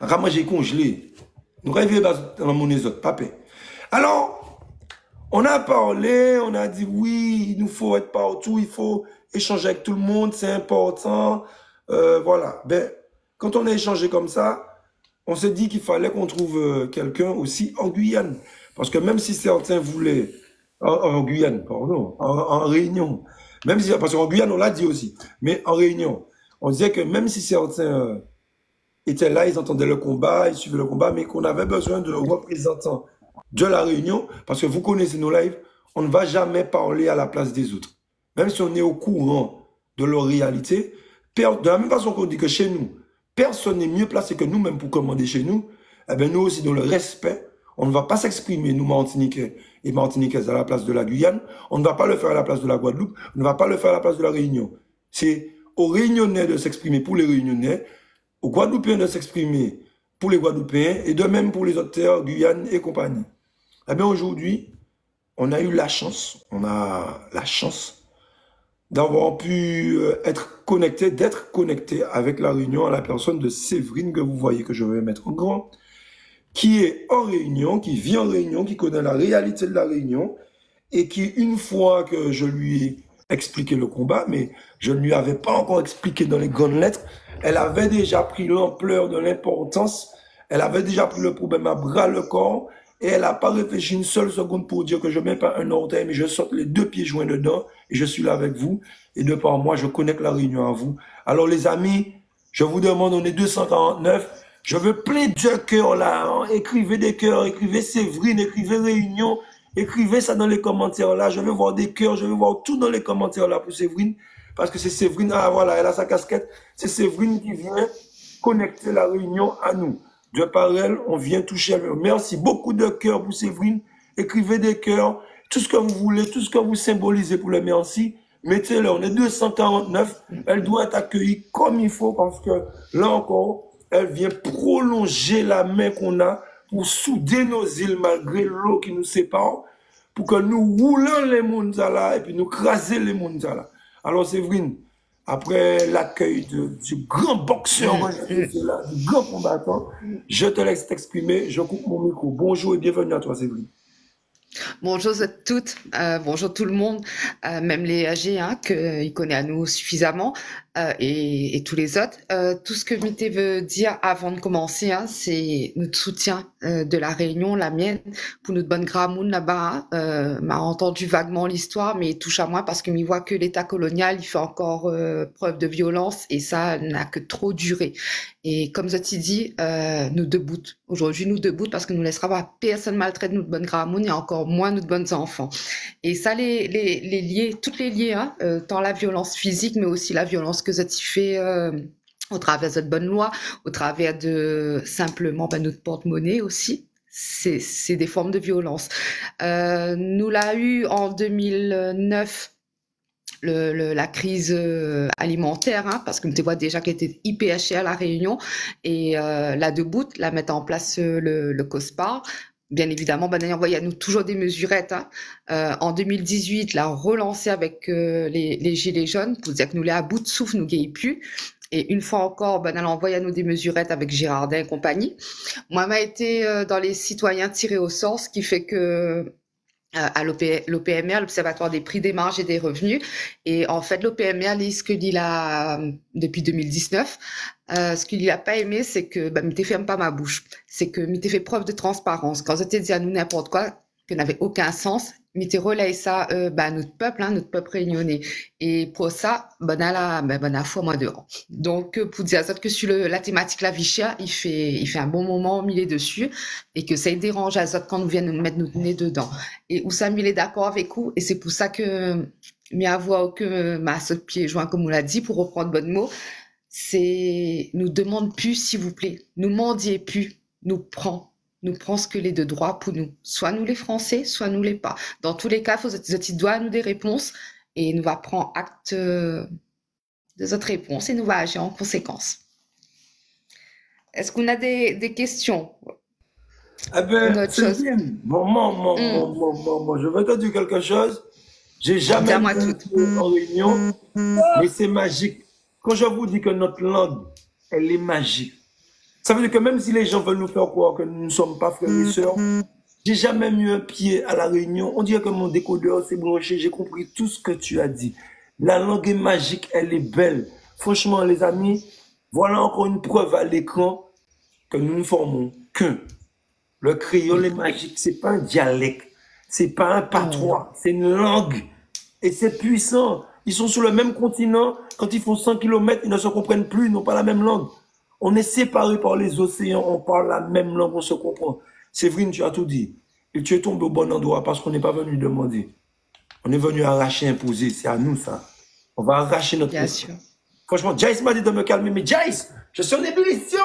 Je vais manger congelé. Nous rêvons dans mon autres, papa. Alors, on a parlé, on a dit oui, il nous faut être partout, il faut échanger avec tout le monde, c'est important. Voilà. Ben, quand on a échangé comme ça, on s'est dit qu'il fallait qu'on trouve quelqu'un aussi en Guyane. Parce que même si certains voulaient... En Guyane, pardon, en Réunion. Même si, parce qu'en Guyane, on l'a dit aussi, mais en Réunion, on disait que même si certains étaient là, ils entendaient le combat, ils suivaient le combat, mais qu'on avait besoin de représentants de la Réunion, parce que vous connaissez nos lives, on ne va jamais parler à la place des autres. Même si on est au courant de leur réalité, de la même façon qu'on dit que chez nous, personne n'est mieux placé que nous-mêmes pour commander chez nous, eh bien nous aussi, dans le respect, on ne va pas s'exprimer, nous, Martiniquais et Martiniquaises, à la place de la Guyane. On ne va pas le faire à la place de la Guadeloupe. On ne va pas le faire à la place de la Réunion. C'est aux Réunionnais de s'exprimer pour les Réunionnais, aux Guadeloupéens de s'exprimer pour les Guadeloupéens, et de même pour les autres terres, Guyane et compagnie. Eh bien, aujourd'hui, on a eu la chance, d'avoir pu être connecté, d'être connecté avec la Réunion à la personne de Séverine, que vous voyez que je vais mettre en grand, qui est en Réunion, qui vit en Réunion, qui connaît la réalité de la Réunion, et qui, une fois que je lui ai expliqué le combat, mais je ne lui avais pas encore expliqué dans les grandes lettres, elle avait déjà pris l'ampleur de l'importance, elle avait déjà pris le problème à bras le corps, et elle n'a pas réfléchi une seule seconde pour dire que je ne mets pas un orteil, mais je saute les deux pieds joints dedans, et je suis là avec vous, et de par moi, je connecte la Réunion à vous. Alors les amis, je vous demande, on est 249, je veux plein de cœurs là, hein. Écrivez des cœurs, écrivez Séverine, écrivez Réunion, écrivez ça dans les commentaires là, je veux voir des cœurs, je veux voir tout dans les commentaires là pour Séverine, parce que c'est Séverine, ah voilà, elle a sa casquette, c'est Séverine qui vient connecter la Réunion à nous. De par elle, on vient toucher à lui. Merci, beaucoup de cœurs pour Séverine, écrivez des cœurs, tout ce que vous voulez, tout ce que vous symbolisez pour le merci, mettez-le, on est 249, elle doit être accueillie comme il faut, parce que là encore, elle vient prolonger la main qu'on a pour souder nos îles malgré l'eau qui nous sépare, pour que nous roulons les mondiales et puis nous craser les mondiales. Alors Séverine, après l'accueil du grand boxeur, du grand combattant, je te laisse t'exprimer, je coupe mon micro. Bonjour et bienvenue à toi Séverine. Bonjour à toutes, bonjour tout le monde, même les âgés, hein, qu'ils connaissent à nous suffisamment. et tous les autres. Tout ce que Mité veut dire avant de commencer, hein, c'est notre soutien de la Réunion, la mienne, pour notre bonne Gramoun là-bas. M'a entendu vaguement l'histoire, mais il touche à moi parce que m'y voit que l'État colonial, il fait encore preuve de violence et ça n'a que trop duré. Et comme Zoti dit, nous debout. Aujourd'hui, nous debout parce que nous laissera pas personne maltraiter notre bonne Gramoun et encore moins notre bonnes enfants. Et ça, les liés, toutes les liés, hein, tant la violence physique, mais aussi la violence que Zoti fait au travers de cette bonne loi, au travers de simplement notre porte-monnaie aussi. C'est des formes de violence. Nous l'a eu en 2009, la crise alimentaire, hein, parce que tu vois déjà qu'elle était hyper chère à La Réunion, et là debout, la mettre en place le COSPAR. Bien évidemment, d'ailleurs, il y a nous toujours des mesurettes. Hein. En 2018, l'a relancé avec les gilets jaunes pour dire que nous les à bout de souffle, nous gagnons plus. Et une fois encore, elle envoie à nous des mesurettes avec Girardin et compagnie. Moi, m'a été dans les citoyens tirés au sort, ce qui fait que à l'OPMR, l'Observatoire des prix, des marges et des revenus. Et en fait, l'OPMR lit ce qu'il a depuis 2019. Ce qu'il n'a pas aimé, c'est que m'était ferme pas ma bouche. C'est que m'était fait preuve de transparence. Quand j'étais dit à nous n'importe quoi, que n'avait aucun sens, m'était relaye ça notre peuple, hein, notre peuple réunionnais. Et pour ça, a foi moi dehors. Donc pour dire ça que sur la thématique la vie chère, il fait un bon moment il est dessus et que ça dérange à ça quand nous viennent nous mettre notre nez dedans. Et où ça il est d'accord avec vous et c'est pour ça que mi avoir que ma saute pied joint comme on l'a dit pour reprendre bon mot, c'est nous demande plus s'il vous plaît, nous mendiez plus, nous prend ce que les de droit pour nous. Soit nous les Français, soit nous les pas. Dans tous les cas, il faut que doit nous des réponses et nous va prendre acte de notre réponse et nous va agir en conséquence. Est-ce qu'on a des questions? Eh ben, c'est bien. Moi, je veux te dire quelque chose. J'ai jamais été en réunion, mais c'est magique. Quand je vous dis que notre langue, elle est magique, ça veut dire que même si les gens veulent nous faire croire que nous ne sommes pas frères et sœurs, j'ai jamais mis un pied à La Réunion. On dirait que mon décodeur s'est branché. J'ai compris tout ce que tu as dit. La langue est magique, elle est belle. Franchement, les amis, voilà encore une preuve à l'écran que nous ne formons qu'un. Le créole est magique. C'est pas un dialecte. C'est pas un patois. C'est une langue. Et c'est puissant. Ils sont sur le même continent. Quand ils font 100 km, ils ne se comprennent plus. Ils n'ont pas la même langue. On est séparés par les océans, on parle la même langue, on se comprend. Séverine, tu as tout dit. Et tu es tombé au bon endroit parce qu'on n'est pas venu demander. On est venu arracher, imposer. C'est à nous, ça. On va arracher notre... Bien sûr. Franchement, Jace m'a dit de me calmer. Mais Jace, je suis en ébullition.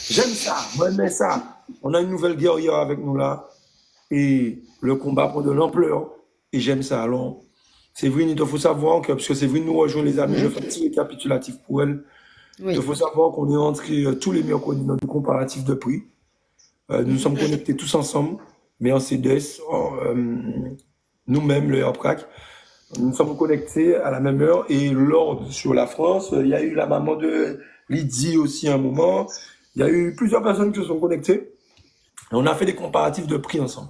J'aime ça. Moi, j'aime ça. On a une nouvelle guerrière avec nous, là. Et le combat prend de l'ampleur. Et j'aime ça. Alors, Séverine, il te faut savoir que, parce que Séverine nous rejoint, les amis, je fais un petit récapitulatif pour elle. Oui. Il faut savoir qu'on est entré tous les mercredis dans des comparatifs de prix. Nous sommes connectés tous ensemble, mais en CDS, nous-mêmes, le AirPrac. Nous sommes connectés à la même heure. Et l'ordre sur la France, il y a eu la maman de Lydie aussi à un moment. Il y a eu plusieurs personnes qui se sont connectées. Et on a fait des comparatifs de prix ensemble.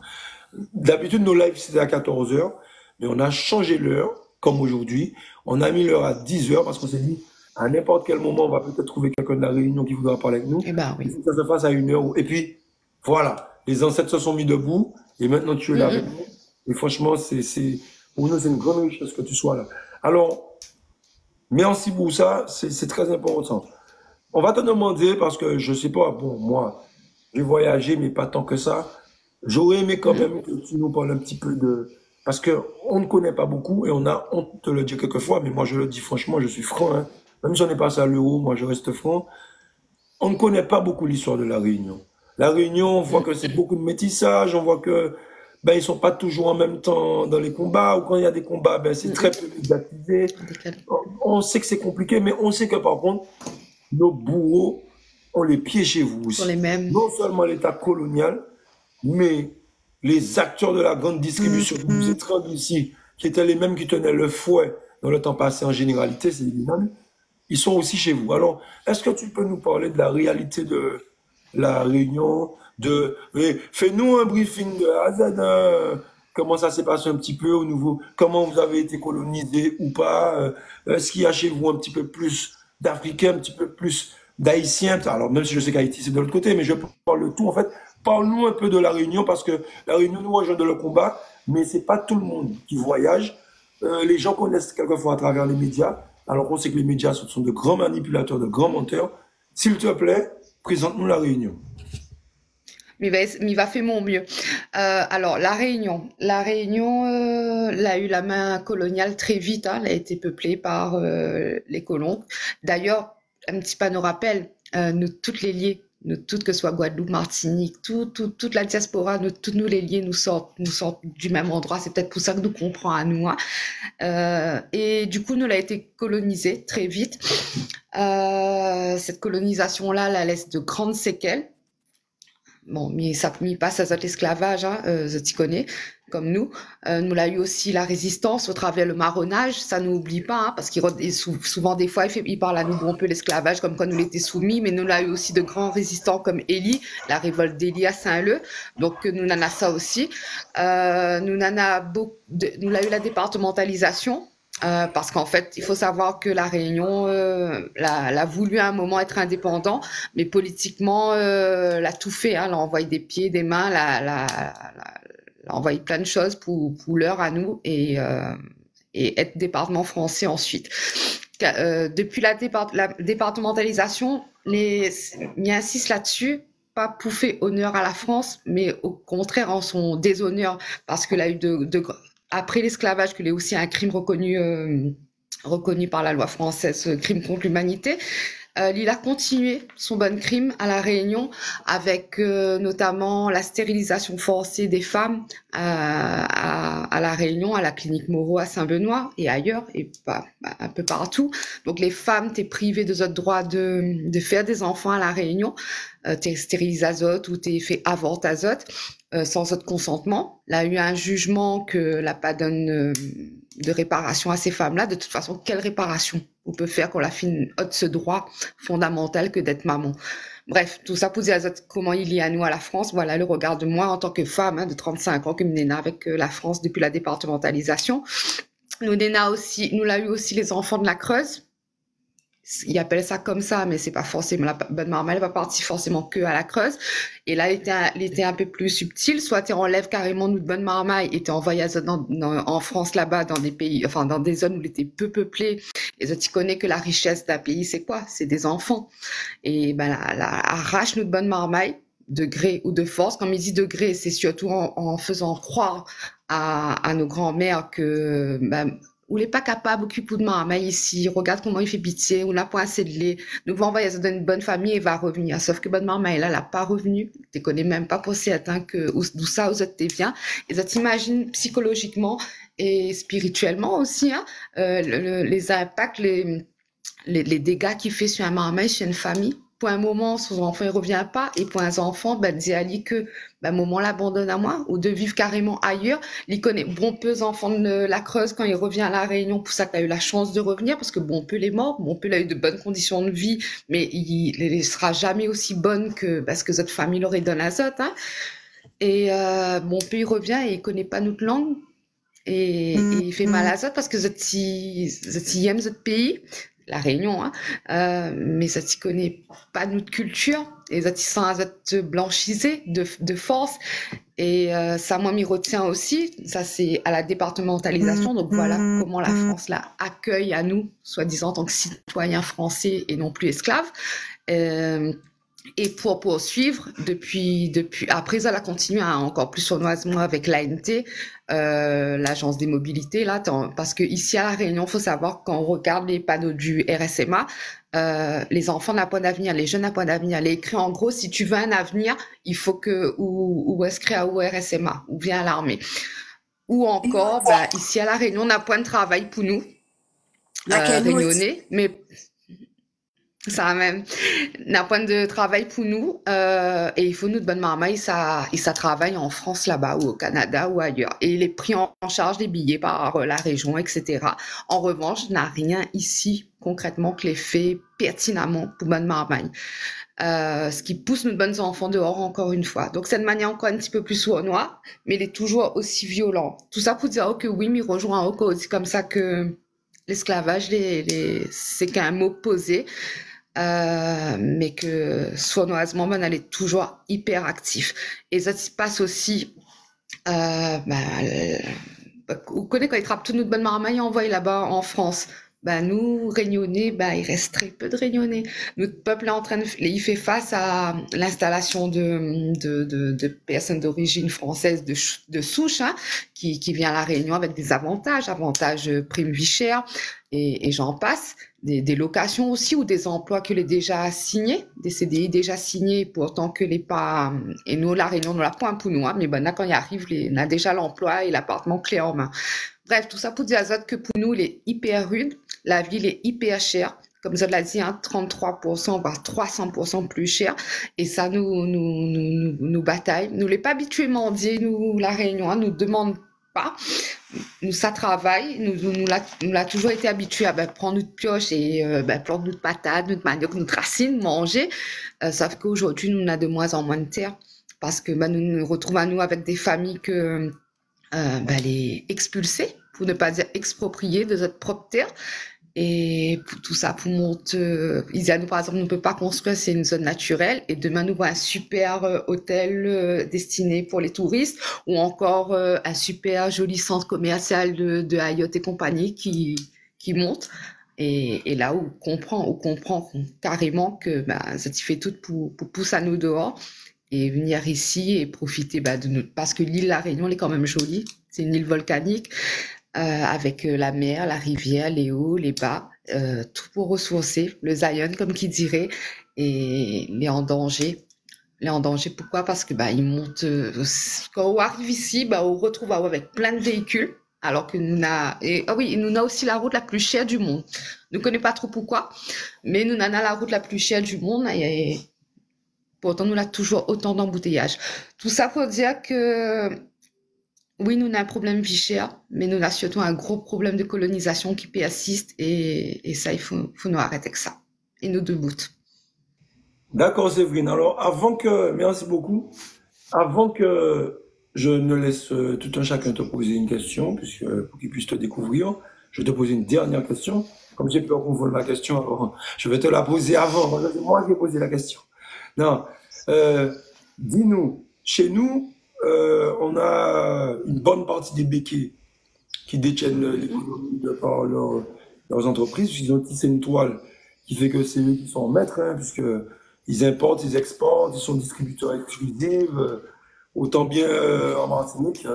D'habitude, nos lives, c'était à 14 h, mais on a changé l'heure, comme aujourd'hui. On a mis l'heure à 10 h parce qu'on s'est dit, à n'importe quel moment, on va peut-être trouver quelqu'un de La Réunion qui voudra parler avec nous. Eh ben oui. Il faut que ça se fasse à 1 h. Et puis, voilà, les ancêtres se sont mis debout et maintenant tu es là avec nous. Et franchement, pour nous, c'est une grande richesse que tu sois là. Alors, merci pour ça, c'est très important. On va te demander, parce que je sais pas, bon, moi, j'ai voyagé, mais pas tant que ça. J'aurais aimé quand même que tu nous parles un petit peu de... Parce qu'on ne connaît pas beaucoup et on a honte de le dire quelquefois, mais moi je le dis franchement, je suis franc, hein. Même si on est passé à l'euro, moi je reste franc. On ne connaît pas beaucoup l'histoire de La Réunion. La Réunion, on voit que c'est beaucoup de métissage, on voit que ils sont pas toujours en même temps dans les combats, ou quand il y a des combats, c'est très peu médiatisé. On sait que c'est compliqué, mais on sait que par contre, nos bourreaux ont les pieds chez vous aussi. Sont les mêmes. Non seulement l'État colonial, mais les acteurs de la grande distribution qui nous étranglent ici, qui étaient les mêmes qui tenaient le fouet dans le temps passé en généralité, c'est évident. Ils sont aussi chez vous. Alors, est-ce que tu peux nous parler de la réalité de La Réunion, fais-nous un briefing de A à Z, comment ça s'est passé un petit peu au niveau, comment vous avez été colonisé ou pas, est-ce qu'il y a chez vous un petit peu plus d'Africains, un petit peu plus d'Haïtiens, alors même si je sais qu'Haïti c'est de l'autre côté, mais je parle de tout en fait. Parle-nous un peu de la Réunion parce que la Réunion nous rejoint de le combat, mais c'est pas tout le monde qui voyage. Les gens connaissent quelquefois à travers les médias, alors qu'on sait que les médias sont de grands manipulateurs, de grands menteurs. S'il te plaît, présente-nous la Réunion. Mais va faire mon mieux. Alors, la Réunion, elle a eu la main coloniale très vite, hein, elle a été peuplée par les colons. D'ailleurs, un petit panneau rappel, nous toutes les liés, nous toutes que ce soit Guadeloupe, Martinique, toute la diaspora, tous nous les liés nous sortent du même endroit. C'est peut-être pour ça que nous comprenons à nous. Hein. Et du coup, nous l'a été colonisé très vite. Cette colonisation-là, la laisse de grandes séquelles. Bon, mais ça passe à l'esclavage, hein, tu connais, comme nous. Nous l'a eu aussi la résistance au travers le marronnage, ça nous oublie pas, hein, parce qu'il souvent des fois il parle à nous un peu l'esclavage comme quoi nous l'étions soumis, mais nous l'a eu aussi de grands résistants comme Élie, la révolte d'Élie à Saint-Leu, donc nous n'en a ça aussi. Nous l'a eu la départementalisation. Parce qu'en fait, il faut savoir que la Réunion l'a voulu à un moment être indépendant, mais politiquement l'a tout fait. Hein, l'a envoyé des pieds, des mains, l'a envoyé plein de choses pour l'heure à nous et être département français ensuite. Depuis la départementalisation, il insiste là-dessus. Pas pour faire honneur à la France, mais au contraire en son déshonneur, parce qu'il a eu après l'esclavage, qu'il est aussi un crime reconnu par la loi française, crime contre l'humanité. Il a continué son bon crime à la Réunion avec notamment la stérilisation forcée des femmes à la Réunion, à la clinique Moreau à Saint-Benoît et ailleurs, et un peu partout. Donc les femmes étaient privées de notre droit de faire des enfants à la Réunion. T'es stérilisé azote ou t'es fait avorte azote sans votre consentement. Là, il y a eu un jugement que la pas donne de réparation à ces femmes-là. De toute façon, quelle réparation on peut faire quand la fille a ce droit fondamental que d'être maman? Bref, tout ça pour dire comment il est à nous, à la France. Voilà le regard de moi en tant que femme de 35 ans, qui me née avec la France depuis la départementalisation. Nous l'a eu aussi les enfants de la Creuse. Ils appellent ça comme ça, mais c'est pas forcément la bonne marmaille, elle va partir forcément que à la Creuse. Et là, il était un peu plus subtil. Soit tu enlèves carrément notre bonne marmaille et tu envoies en France là-bas, dans des pays, enfin, dans des zones où il était peu peuplé. Et tu connais que la richesse d'un pays, c'est quoi? C'est des enfants. Et arrache notre bonne marmaille, de gré ou de force. Comme il dit de gré, c'est surtout en faisant croire à nos grands-mères que, ou n'est pas capable, occupe de marmaille ici, regarde comment il fait pitié, on n'a pas assez de lait, nous va envoyer dans une bonne famille et va revenir. Sauf que bonne marmaille, là, elle n'a pas revenu. Tu connais même pas pour certain d'où ça, où t'es bien. Et ça t'imagine psychologiquement et spirituellement aussi, hein, les impacts, les dégâts qu'il fait sur un marmaille, sur une famille. Pour un moment, son enfant, il revient pas. Et pour un enfant, dit Ali que, moment l'abandonne à moi, ou de vivre carrément ailleurs. Il connaît bon peu enfants de la Creuse quand il revient à la Réunion, pour ça qu'il a eu la chance de revenir, parce que bon peu il est mort, bon peu il a eu de bonnes conditions de vie, mais il sera jamais aussi bonne que, parce que notre famille l'aurait donné azote, hein. Et, bon peu il revient et il connaît pas notre langue. Et il fait mal à azote parce que il aime notre pays. La Réunion, hein, mais ça t'y connaît pas notre culture et ça t'y sent blanchisé de force et ça moi m'y retient aussi, ça c'est à la départementalisation, donc voilà comment la France là accueille à nous, soi-disant en tant que citoyens français et non plus esclaves. Et pour poursuivre, depuis après ça, elle a continué encore plus sournoisement avec l'ANT, l'agence des mobilités là, parce que ici à la Réunion, faut savoir quand on regarde les panneaux du RSMA, les enfants n'ont pas d'avenir, les jeunes n'ont pas d'avenir. Elle est écrit en gros, si tu veux un avenir, il faut que ou inscrire au RSMA ou bien à l'armée. Ou encore, ici à la Réunion, on n'a point de travail pour nous, réunionnais, mais Ça même, d'un point de travail pour nous, et il faut nous de bonne marmaille, ça travaille en France là-bas ou au Canada ou ailleurs. Et il est pris en charge des billets par la région, etc. En revanche, n'a rien ici concrètement que les fait pertinemment pour bonne marmaille. Ce qui pousse nos bonnes enfants dehors encore une fois. Donc c'est de manière encore un petit peu plus sournoise, mais il est toujours aussi violent. Tout ça pour dire que oui, m'y rejoint aussi comme ça que l'esclavage, c'est qu'un mot posé. Mais que sournoisement, ben, elle est toujours hyper actif. Et ça se passe aussi, vous connaissez quand ils trappent toute notre bonne marmaille envoyée là-bas en France. Ben, nous, Réunionnais, ben, il reste très peu de Réunionnais. Notre peuple est en train il fait face à l'installation de personnes d'origine française de souche, hein, qui vient à la Réunion avec des avantages prime vie chère, et j'en passe. Des locations aussi ou des emplois que les déjà signés, des CDI déjà signés, pourtant que les pas, et nous, la Réunion, nous la point pour nous, hein, mais ben, là, quand il arrive, on a déjà l'emploi et l'appartement clé en main. Bref, tout ça pour dire que pour nous, il est hyper rude, la ville est hyper chère, comme ça l'a dit, hein, 33%, voire 300% plus cher, et ça nous bataille. Nous l'est pas habitué mendier, nous, la Réunion, hein, nous demande pas. Nous, ça travaille, nous l'a toujours été habitué à prendre notre pioche et prendre notre patate, notre manioc, notre racine, manger. Sauf qu'aujourd'hui, nous, on a de moins en moins de terre parce que nous nous retrouvons nous avec des familles que les expulsées, pour ne pas dire expropriées de notre propre terre. Et pour tout ça, pour monter, nous, par exemple, on ne peut pas construire, c'est une zone naturelle. Et demain, nous voyons un super hôtel destiné pour les touristes, ou encore un super joli centre commercial de Ayotte et compagnie qui monte. Et là où on comprend carrément que ça t'y fait tout pour pousser à nous dehors et venir ici et profiter de nous, parce que l'île La Réunion elle est quand même jolie. C'est une île volcanique. Avec la mer, la rivière, les hauts, les bas, tout pour ressourcer, le Zion comme qui dirait, et les en danger. Les en danger, pourquoi? Parce que ils montent. Quand on arrive ici, on retrouve avec plein de véhicules, alors que nous nous a aussi la route la plus chère du monde. Nous ne connaissons pas trop pourquoi, mais nous avons la route la plus chère du monde et pourtant nous avons toujours autant d'embouteillages. Tout ça pour dire que oui, nous avons un problème vie chère, mais nous avons surtout un gros problème de colonisation qui persiste et ça, il faut nous arrêter avec ça. Et nous debout. D'accord, Séverine. Alors, merci beaucoup. Avant que je ne laisse tout un chacun te poser une question, puisque pour qu'il puisse te découvrir, je vais te poser une dernière question. Comme j'ai peur qu'on vole ma question, alors je vais te la poser avant. C'est moi qui ai posé la question. Non. Dis-nous, chez nous, on a une bonne partie des béquets qui détiennent l'économie de par leurs entreprises. Ils ont tissé une toile qui fait que c'est eux qui sont maîtres, hein, puisque ils importent, ils exportent, ils sont distributeurs exclusifs, autant bien en Martinique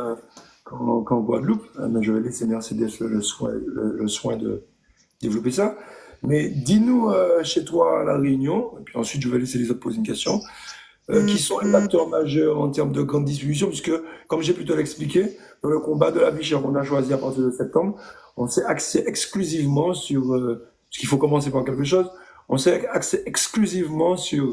qu'en Guadeloupe. Mais je vais laisser Mercedes le soin de développer ça. Mais dis-nous chez toi à La Réunion, et puis ensuite je vais laisser les autres poser une question. Qui sont les acteurs majeurs en termes de grande distribution, puisque, comme j'ai pu te l'expliquer, dans le combat de la vie chère qu'on a choisi à partir de septembre, on s'est axé exclusivement sur, parce qu'il faut commencer par quelque chose, on s'est axé exclusivement sur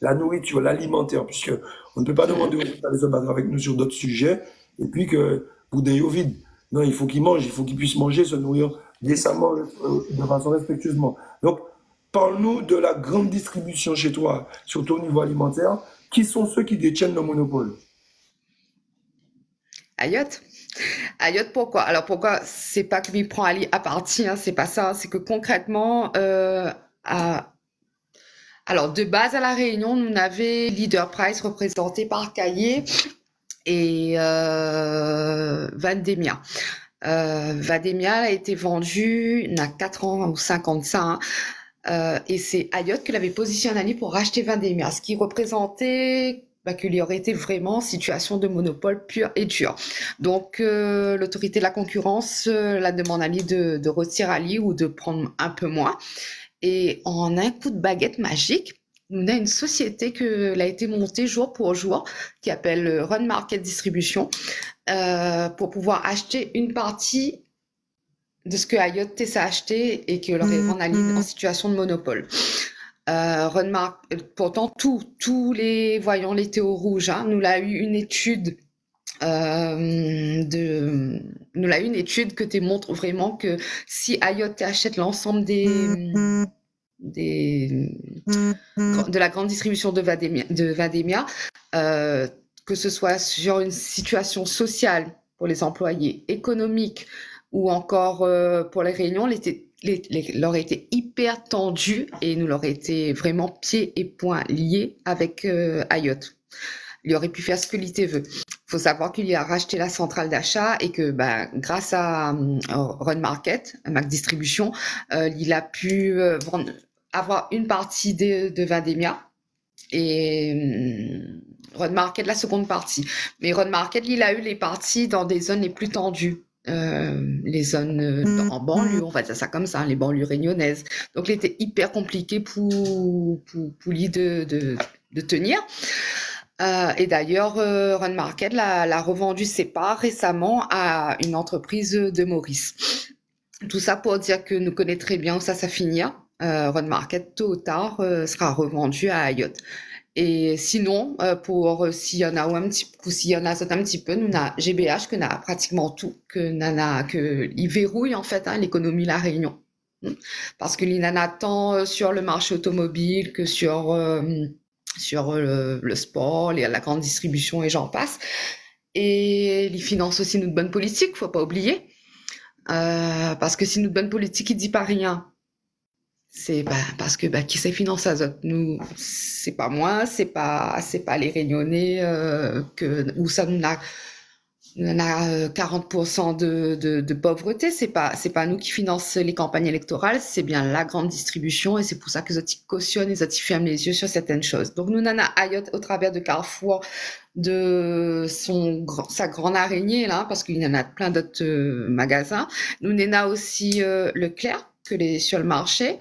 la nourriture, l'alimentaire, puisque on ne peut pas demander aux gens d'aller se battre avec nous sur d'autres sujets, et puis que pour des vide. Non, il faut qu'ils mangent, il faut qu'ils puissent manger, se nourrir décemment, de façon respectueusement. Donc, parle-nous de la grande distribution chez toi, surtout au niveau alimentaire. Qui sont ceux qui détiennent le monopole? Ayotte. Ayotte, pourquoi? Alors, pourquoi? C'est pas que lui prend Ali à partie, hein, c'est pas ça. C'est que concrètement, alors, de base à La Réunion, nous avons Leader Price représenté par Caillé et Vandemia. Vandemia a été vendu il y a 4 ans ou 5 ans de ça, hein. Et c'est Ayotte qui l'avait positionné Ali pour racheter Vandemia, ce qui représentait qu'il y aurait été vraiment en situation de monopole pur et dur. Donc l'autorité de la concurrence la demande à Ali de retirer Ali ou de prendre un peu moins. Et en un coup de baguette magique, on a une société qui a été montée jour pour jour, qui s'appelle Run Market Distribution, pour pouvoir acheter une partie de ce que Ayotte s'est acheté et que leur rendre en situation de monopole. Pourtant, tous les voyants l'étaient au rouge. Hein. Nous l'a eu une étude que te montre vraiment que si Ayotte achète l'ensemble de la grande distribution de Vademia, que ce soit sur une situation sociale pour les employés, économique ou encore pour les réunions, leur été hyper tendu et nous leur été vraiment pieds et poings liés avec Ayotte. Il aurait pu faire ce que l'IT veut. Il faut savoir qu'il a racheté la centrale d'achat et que grâce à Run Market, Mac Distribution, il a pu avoir une partie de Vademia et Run Market la seconde partie. Mais Run Market, il a eu les parties dans des zones les plus tendues. Les zones en banlieue, on va dire ça comme ça, les banlieues réunionnaises. Donc, il était hyper compliqué pour lui de tenir. Et d'ailleurs, Run Market l'a revendu ses parts récemment à une entreprise de Maurice. Tout ça pour dire que nous connaissons très bien où ça finira. Run Market, tôt ou tard, sera revendu à Ayotte. Et sinon, s'il y en a un petit peu, nous avons GBH que n'a pratiquement tout, il verrouille en fait l'économie La Réunion. Parce que il en a tant sur le marché automobile que sur le sport, la grande distribution et j'en passe. Et il finance aussi notre bonne politique, faut pas oublier. Parce que si notre bonne politique, il dit pas rien, c'est parce que qui sait financer Azote? Nous, c'est pas moi, c'est pas les Réunionnais où ça nous a 40% de pauvreté. C'est pas nous qui finançons les campagnes électorales, c'est bien la grande distribution et c'est pour ça que les autres cautionnent, les autres ferment les yeux sur certaines choses. Donc nous, Nana Ayotte, au travers de Carrefour, de sa grande araignée là, parce qu'il y en a plein d'autres magasins. Nous, Nena aussi Leclerc, que sur le marché.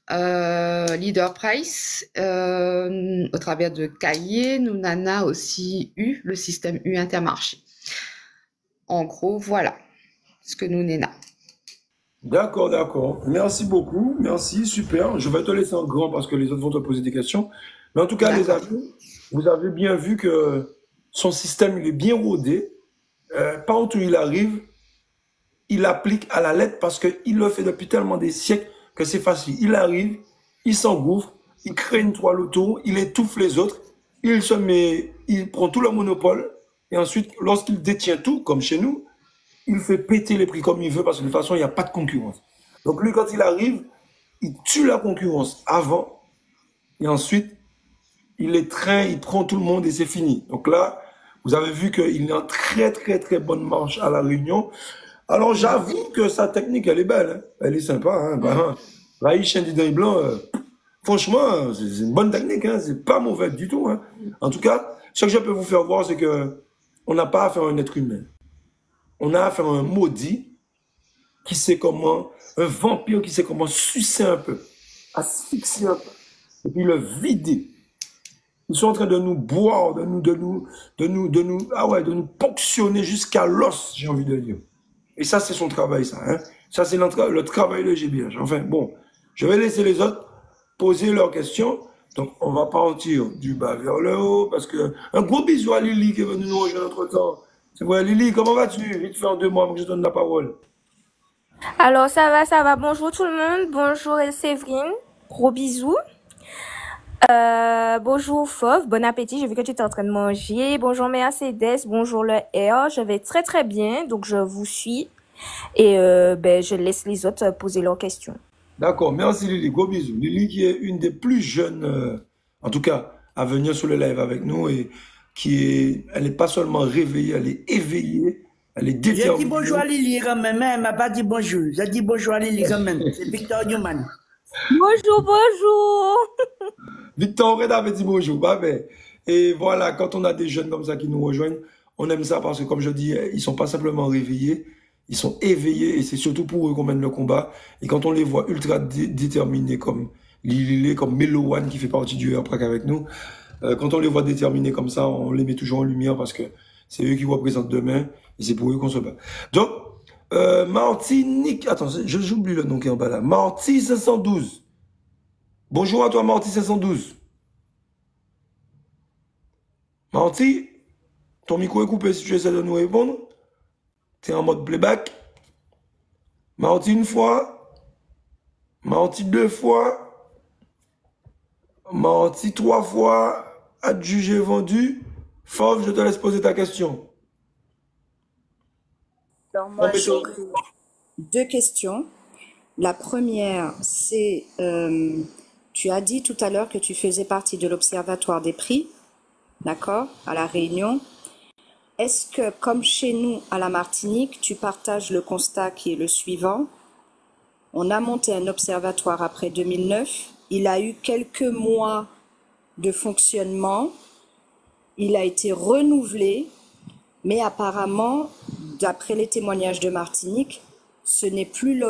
Leader Price, au travers de Cahiers, nous Nana aussi eu le système U Intermarché. En gros, voilà ce que nous Nena. D'accord. Merci beaucoup. Merci, super. Je vais te laisser en grand parce que les autres vont te poser des questions. Mais en tout cas, les amis, vous avez bien vu que son système, il est bien rodé. Partout où il arrive, il applique à la lettre parce qu'il le fait depuis tellement des siècles que c'est facile. Il arrive, il s'engouffre, il crée une toile autour, il étouffe les autres, il prend tout le monopole et ensuite, lorsqu'il détient tout, comme chez nous, il fait péter les prix comme il veut parce que de toute façon, il n'y a pas de concurrence. Donc lui, quand il arrive, il tue la concurrence avant et ensuite, il étreint, il prend tout le monde et c'est fini. Donc là, vous avez vu qu'il est en très bonne marche à La Réunion. Alors j'avoue que sa technique, elle est belle, hein. Elle est sympa. Raïch Ndidin Blanc, franchement, c'est une bonne technique, hein. C'est pas mauvais du tout. Hein. En tout cas, ce que je peux vous faire voir, c'est que on n'a pas affaire à un être humain. On a affaire à un maudit qui sait comment, un vampire qui sait comment sucer un peu, asphyxier un peu, et puis le vider. Ils sont en train de nous boire, de nous ponctionner jusqu'à l'os, j'ai envie de dire. Et ça, c'est son travail, ça. Hein. Ça, c'est le travail de GBH. Enfin, bon, je vais laisser les autres poser leurs questions. Donc, on va partir du bas vers le haut, parce que un gros bisou à Lily qui est venue nous rejoindre entre-temps. C'est vrai, Lily, comment vas-tu? Vite faire 2 mois avant que je te donne la parole. Alors, ça va. Bonjour tout le monde. Bonjour Séverine. Gros bisous. Bonjour Fauve, bon appétit, j'ai vu que tu étais en train de manger. Bonjour Mercedes, bonjour le R, je vais très bien, donc je vous suis et je laisse les autres poser leurs questions. D'accord, merci Lily, gros bisous. Lily qui est une des plus jeunes, en tout cas, à venir sur le live avec nous et elle n'est pas seulement réveillée, elle est éveillée, elle est déterminée. J'ai dit bonjour à Lily quand même, elle m'a pas dit bonjour. J'ai dit bonjour à Lily quand même, c'est Victor Newman. Bonjour. Victor Reda avait dit bonjour. Et voilà, quand on a des jeunes comme ça qui nous rejoignent, on aime ça parce que, comme je dis, ils sont pas simplement réveillés, ils sont éveillés et c'est surtout pour eux qu'on mène le combat. Et quand on les voit ultra déterminés comme Lily, comme Melowan qui fait partie du RPRAC avec nous, quand on les voit déterminés comme ça, on les met toujours en lumière parce que c'est eux qui représentent demain et c'est pour eux qu'on se bat. Donc, Martinique, attends, j'oublie le nom qui est en bas là. Marty 512. Bonjour à toi, Marty 512. Marty, ton micro est coupé si tu essaies de nous répondre. Tu es en mode playback. Marty une fois. Marty deux fois. Marty trois fois. Adjugé vendu. Fauve, je te laisse poser ta question. Alors moi, j'aurais deux questions. La première, c'est, tu as dit tout à l'heure que tu faisais partie de l'Observatoire des prix, d'accord, à La Réunion. Est-ce que, comme chez nous à la Martinique, tu partages le constat qui est le suivant? On a monté un observatoire après 2009. Il a eu quelques mois de fonctionnement. Il a été renouvelé, mais apparemment, d'après les témoignages de Martinique, ce n'est plus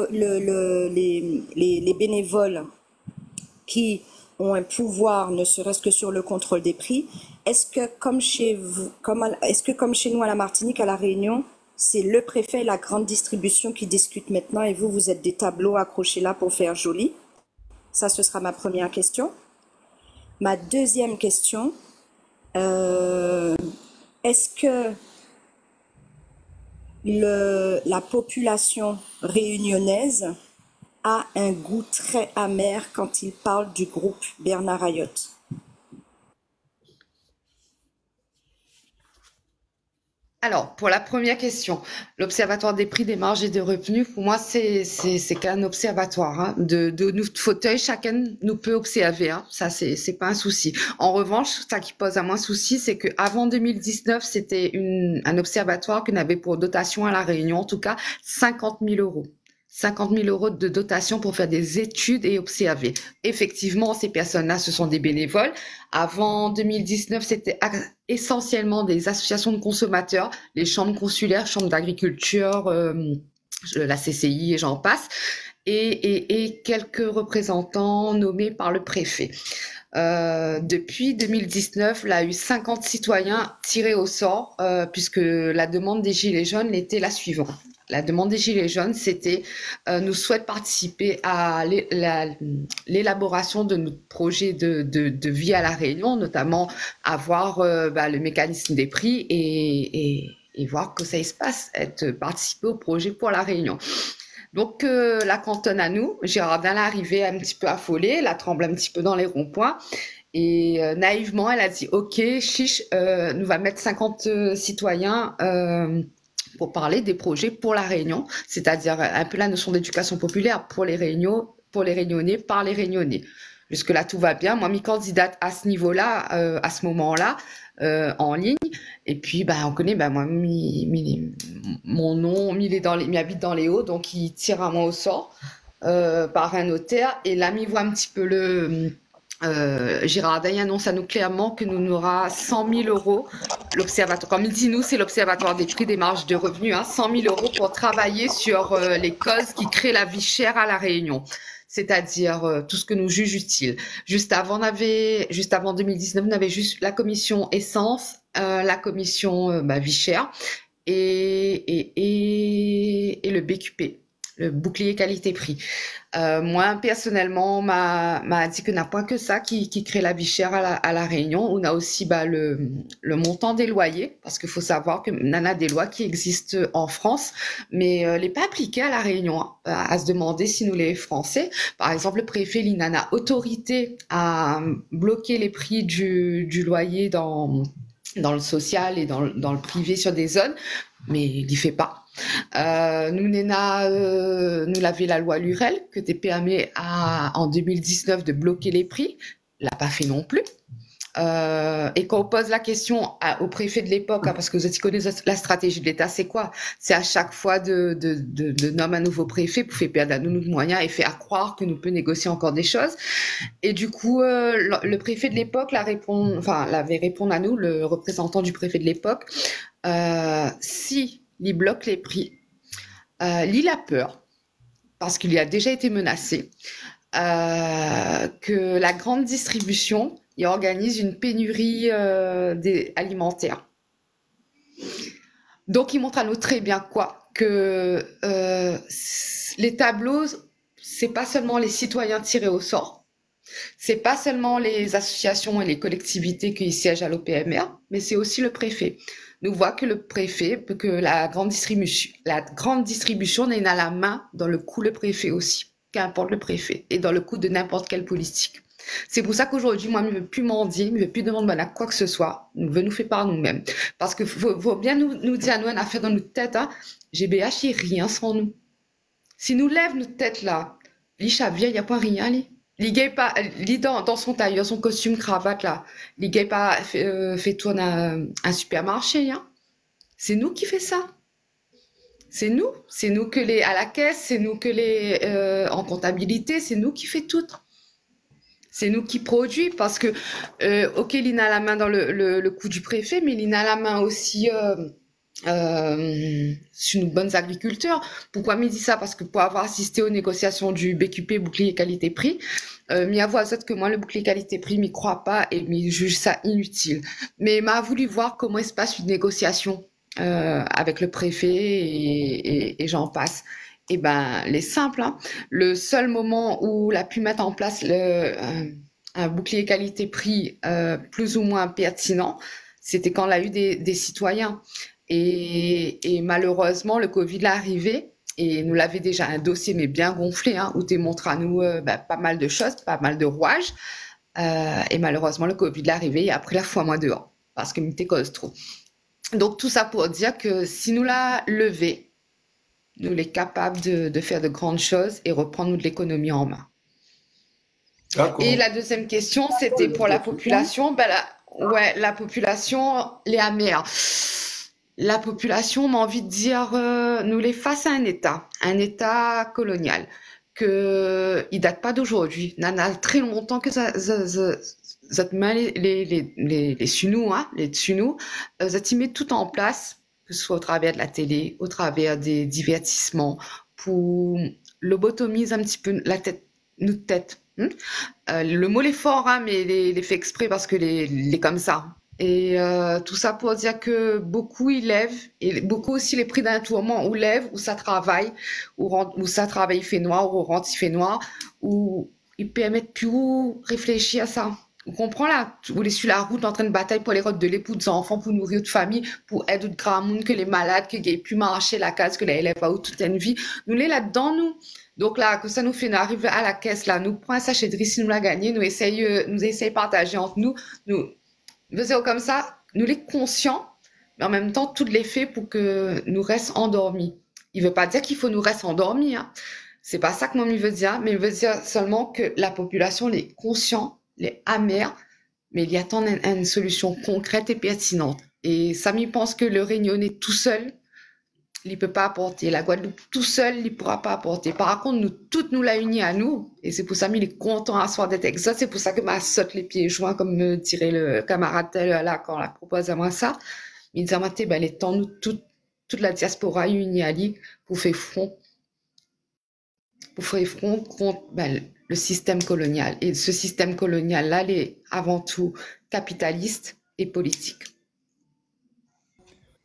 les bénévoles qui ont un pouvoir, ne serait-ce que sur le contrôle des prix. Est-ce que comme chez nous à la Martinique, à La Réunion, c'est le préfet et la grande distribution qui discutent maintenant et vous êtes des tableaux accrochés là pour faire joli? Ça, ce sera ma première question. Ma deuxième question, est-ce que la population réunionnaise a un goût très amer quand il parle du groupe Bernard Ayotte? Alors, pour la première question, l'Observatoire des prix, des marges et des revenus, pour moi, c'est qu'un observatoire. Hein. De notre fauteuil, chacun nous peut observer. Hein. Ça, c'est pas un souci. En revanche, ça qui pose à moi souci, c'est que avant 2019, c'était un observatoire qui n'avait pour dotation à La Réunion, en tout cas, 50 000 euros. 50 000 euros de dotation pour faire des études et observer. Effectivement, ces personnes-là, ce sont des bénévoles. Avant 2019, c'était essentiellement des associations de consommateurs, les chambres consulaires, chambres d'agriculture, la CCI et j'en passe, et quelques représentants nommés par le préfet. Depuis 2019, il y a eu 50 citoyens tirés au sort, puisque la demande des Gilets jaunes était la suivante. La demande des Gilets jaunes, c'était nous souhaite participer à l'élaboration de notre projet de vie à La Réunion, notamment avoir le mécanisme des prix et voir que ça se passe, participer au projet pour La Réunion. Donc la cantonne à nous, Gérardin est arrivée un petit peu affolée, elle a tremblé un petit peu dans les ronds-points. Et naïvement, elle a dit « Ok, chiche, nous va mettre 50 citoyens pour parler des projets pour La Réunion, c'est-à-dire un peu la notion d'éducation populaire pour les Réunionnais, par les Réunionnais. Jusque-là, tout va bien. Moi, mes candidates à ce niveau-là, à ce moment-là, en ligne. Et puis, on connaît, moi, mon nom, il habite dans les Hauts, donc il tire à moi au sort par un notaire. Et là, il voit un petit peu Girardin annonce à nous clairement que nous aura 100 000 euros. L'observatoire, comme il dit nous, c'est l'observatoire des prix des marges de revenus, 100 000 euros pour travailler sur les causes qui créent la vie chère à La Réunion. C'est-à-dire tout ce que nous juge utile. Juste avant 2019, on avait juste la commission essence, la commission vie chère et le BQP, le bouclier qualité-prix. Moi, personnellement, m'a dit que n'a pas que ça qui crée la vie chère à la Réunion. On a aussi le montant des loyers, parce qu'il faut savoir que on a des lois qui existent en France, mais les pas appliquées à la Réunion. À se demander si nous les Français, par exemple, le préfet l'INANA autorité à bloquer les prix du loyer dans le social et dans le privé sur des zones, mais il n'y fait pas. Nous l'avait la loi Lurel que t'es permis en 2019 de bloquer les prix, l'a pas fait non plus. Et quand on pose la question au préfet de l'époque, parce que vous connaissez la stratégie de l'État, c'est quoi? C'est à chaque fois de nommer un nouveau préfet pour faire perdre à nous de moyens et faire croire que nous peut négocier encore des choses. Et du coup, le préfet de l'époque l'avait répondu à nous, le représentant du préfet de l'époque, si il bloque les prix, il a peur, parce qu'il a déjà été menacé, que la grande distribution il organise une pénurie alimentaire. Donc, il montre à nous très bien que les tableaux, c'est pas seulement les citoyens tirés au sort, C'est pas seulement les associations et les collectivités qui siègent à l'OPMR, mais c'est aussi le préfet. Nous voit que le préfet, que la grande distribution n'est à la main dans le coût le préfet aussi, qu'importe le préfet, et dans le coût de n'importe quelle politique. C'est pour ça qu'aujourd'hui, moi, je ne veux plus mendier, je ne veux plus demander à quoi que ce soit. Nous veut nous faire par nous-mêmes. Parce que faut bien nous dire, nous, on a fait dans notre tête, hein, GBH, il rien sans nous. Si nous lève notre tête là, li Xavier, il n'y a pas rien, li. Li gay pas, li dans son tailleur, son costume, cravate là, li gay pas fait tourner un supermarché, hein. C'est nous qui fait ça. C'est nous que à la caisse, c'est nous que en comptabilité, c'est nous qui fait tout. C'est nous qui produit parce que, ok, l'INA a la main dans le coût du préfet, mais l'INA a la main aussi sur nos bonnes agriculteurs. Pourquoi me dit ça? Parce que pour avoir assisté aux négociations du BQP, bouclier qualité-prix, m'y avoue que moi, le bouclier qualité-prix, m'y crois pas et m'y juge ça inutile. Mais m'a voulu voir comment se passe une négociation avec le préfet et j'en passe. Eh ben, les simples, hein. Le seul moment où on a pu mettre en place un bouclier qualité-prix plus ou moins pertinent, c'était quand on a eu des citoyens. Et malheureusement, le Covid est arrivé et nous l'avait déjà un dossier mais bien gonflé, hein, où tu montres à nous pas mal de choses, pas mal de rouages. Et malheureusement, le Covid est arrivé et après la fois moins dehors parce que m'était cause trop. Donc tout ça pour dire que si nous l'a levé, nous sommes capables de faire de grandes choses et reprendre de l'économie en main. Et la deuxième question, c'était pour la population. Ben la population, les amers. La population, on a envie de dire, nous les face à un État colonial, il date pas d'aujourd'hui. Il y a très longtemps que ça met les Sunous, hein, les Tsunous, ça met tout en place, que ce soit au travers de la télé, au travers des divertissements, pour lobotomiser un petit peu notre tête. Le mot est fort, hein, mais il est fait exprès parce que les comme ça. Et tout ça pour dire que beaucoup ils lèvent, et beaucoup aussi les prix d'un tourment, ou lèvent, ou ça travaille, ou ça travaille il fait noir, ou rentre il fait noir, ou ils permettent plus réfléchir à ça. On comprend là, vous les sur la route en train de bataille pour les routes de l'époux, des enfants, pour nourrir de famille, pour aider de grand monde, que les malades, que les plus marcher la case, que les élèves à toute une vie. Nous les là-dedans, nous. Donc là, que ça nous fait arriver à la caisse, là, nous prenons un sachet de riz, si nous l'a gagné, nous essayons de partager entre nous, faisons comme ça, nous les conscients, mais en même temps, tout les fait pour que nous restent endormis. Il veut pas dire qu'il faut nous rester endormis, hein. C'est pas ça que moi, il veut dire, mais il veut dire seulement que la population, les conscients, les amers, mais il y attend une solution concrète et pertinente. Et ça m'y pense que le Réunionnais tout seul, il peut pas apporter. La Guadeloupe tout seul, il pourra pas apporter. Par contre, nous toutes nous l'a uni à nous. Et c'est pour ça qu'il est content à soir d'être avec ça. C'est pour ça que m'a saute les pieds joints, comme me dirait le camarade tel là, quand on la propose à moi ça. Il dit, ben, les temps, nous, toute la diaspora unie à lui pour faire front contre, le système colonial. Et ce système colonial-là, il est avant tout capitaliste et politique.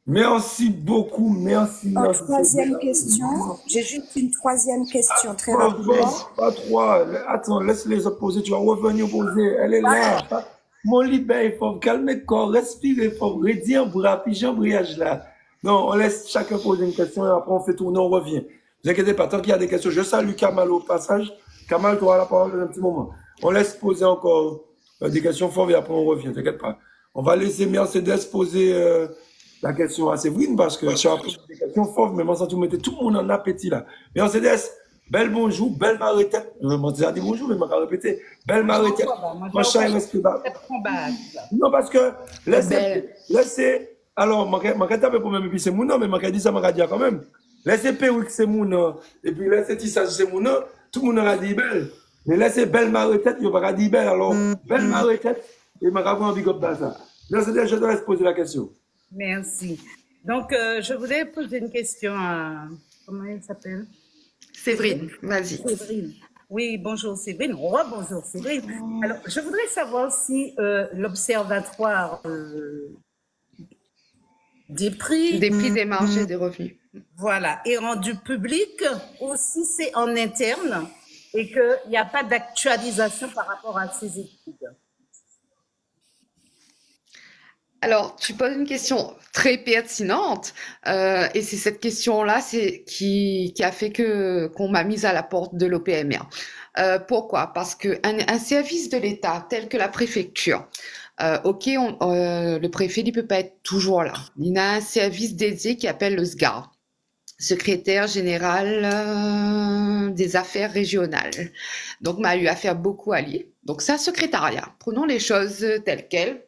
Merci beaucoup, merci. Troisième question. J'ai juste une troisième question très rapidement. Pas trois. Attends, laisse-les poser. Tu vas revenir poser. Elle est là. Mon libère, il faut calmer le corps, respirer, il faut redire bras, puis j'embrayage là. Non, on laisse chacun poser une question et après on fait tourner, on revient. Ne vous inquiétez pas, tant qu'il y a des questions, je salue Kamal au passage. Kamal, tu auras la parole dans un petit moment. On laisse poser encore des questions fortes et après on revient, t'inquiète pas. On va laisser Mercedes poser la question à Séverine parce que tu as posé des questions fortes, mais moi, ça, tu mettais tout le monde en appétit là. Mercedes, belle bonjour, belle marée-tête. Je m'en dit bonjour, mais je vais répéter. Belle marée-tête. Moi, je reste là. Non, parce que laissez. Alors, je tape pour même, et puis c'est mon nom, mais je dis ça, je dire quand même. Laissez Péouik, c'est mon nom, et puis laissez Tissage, c'est mon nom, tout le monde aura dit belle. Mais laissez belle marée-tête, il n'y a pas dit belle. Alors, belle marée-tête, et je vais avoir un big up dans ça. Mercedes, je te laisse poser la question. Merci. Donc, je voulais poser une question à... Comment elle s'appelle? Séverine, vas-y. Séverine. Oui, bonjour Séverine. Bonjour Séverine. Alors, je voudrais savoir si l'Observatoire des prix... Des prix, des marchés, des revenus. Voilà, est rendu public ou si c'est en interne et qu'il n'y a pas d'actualisation par rapport à ces études. Alors, tu poses une question très pertinente, et c'est cette question-là qui a fait qu'on m'a mise à la porte de l'OPMR. Pourquoi? Parce qu'un service de l'État tel que la préfecture, ok, le préfet ne peut pas être toujours là. Il a un service dédié qui appelle le SGAR, secrétaire général des affaires régionales. Donc, m'a eu affaire beaucoup à lui. Donc, c'est un secrétariat. Prenons les choses telles quelles.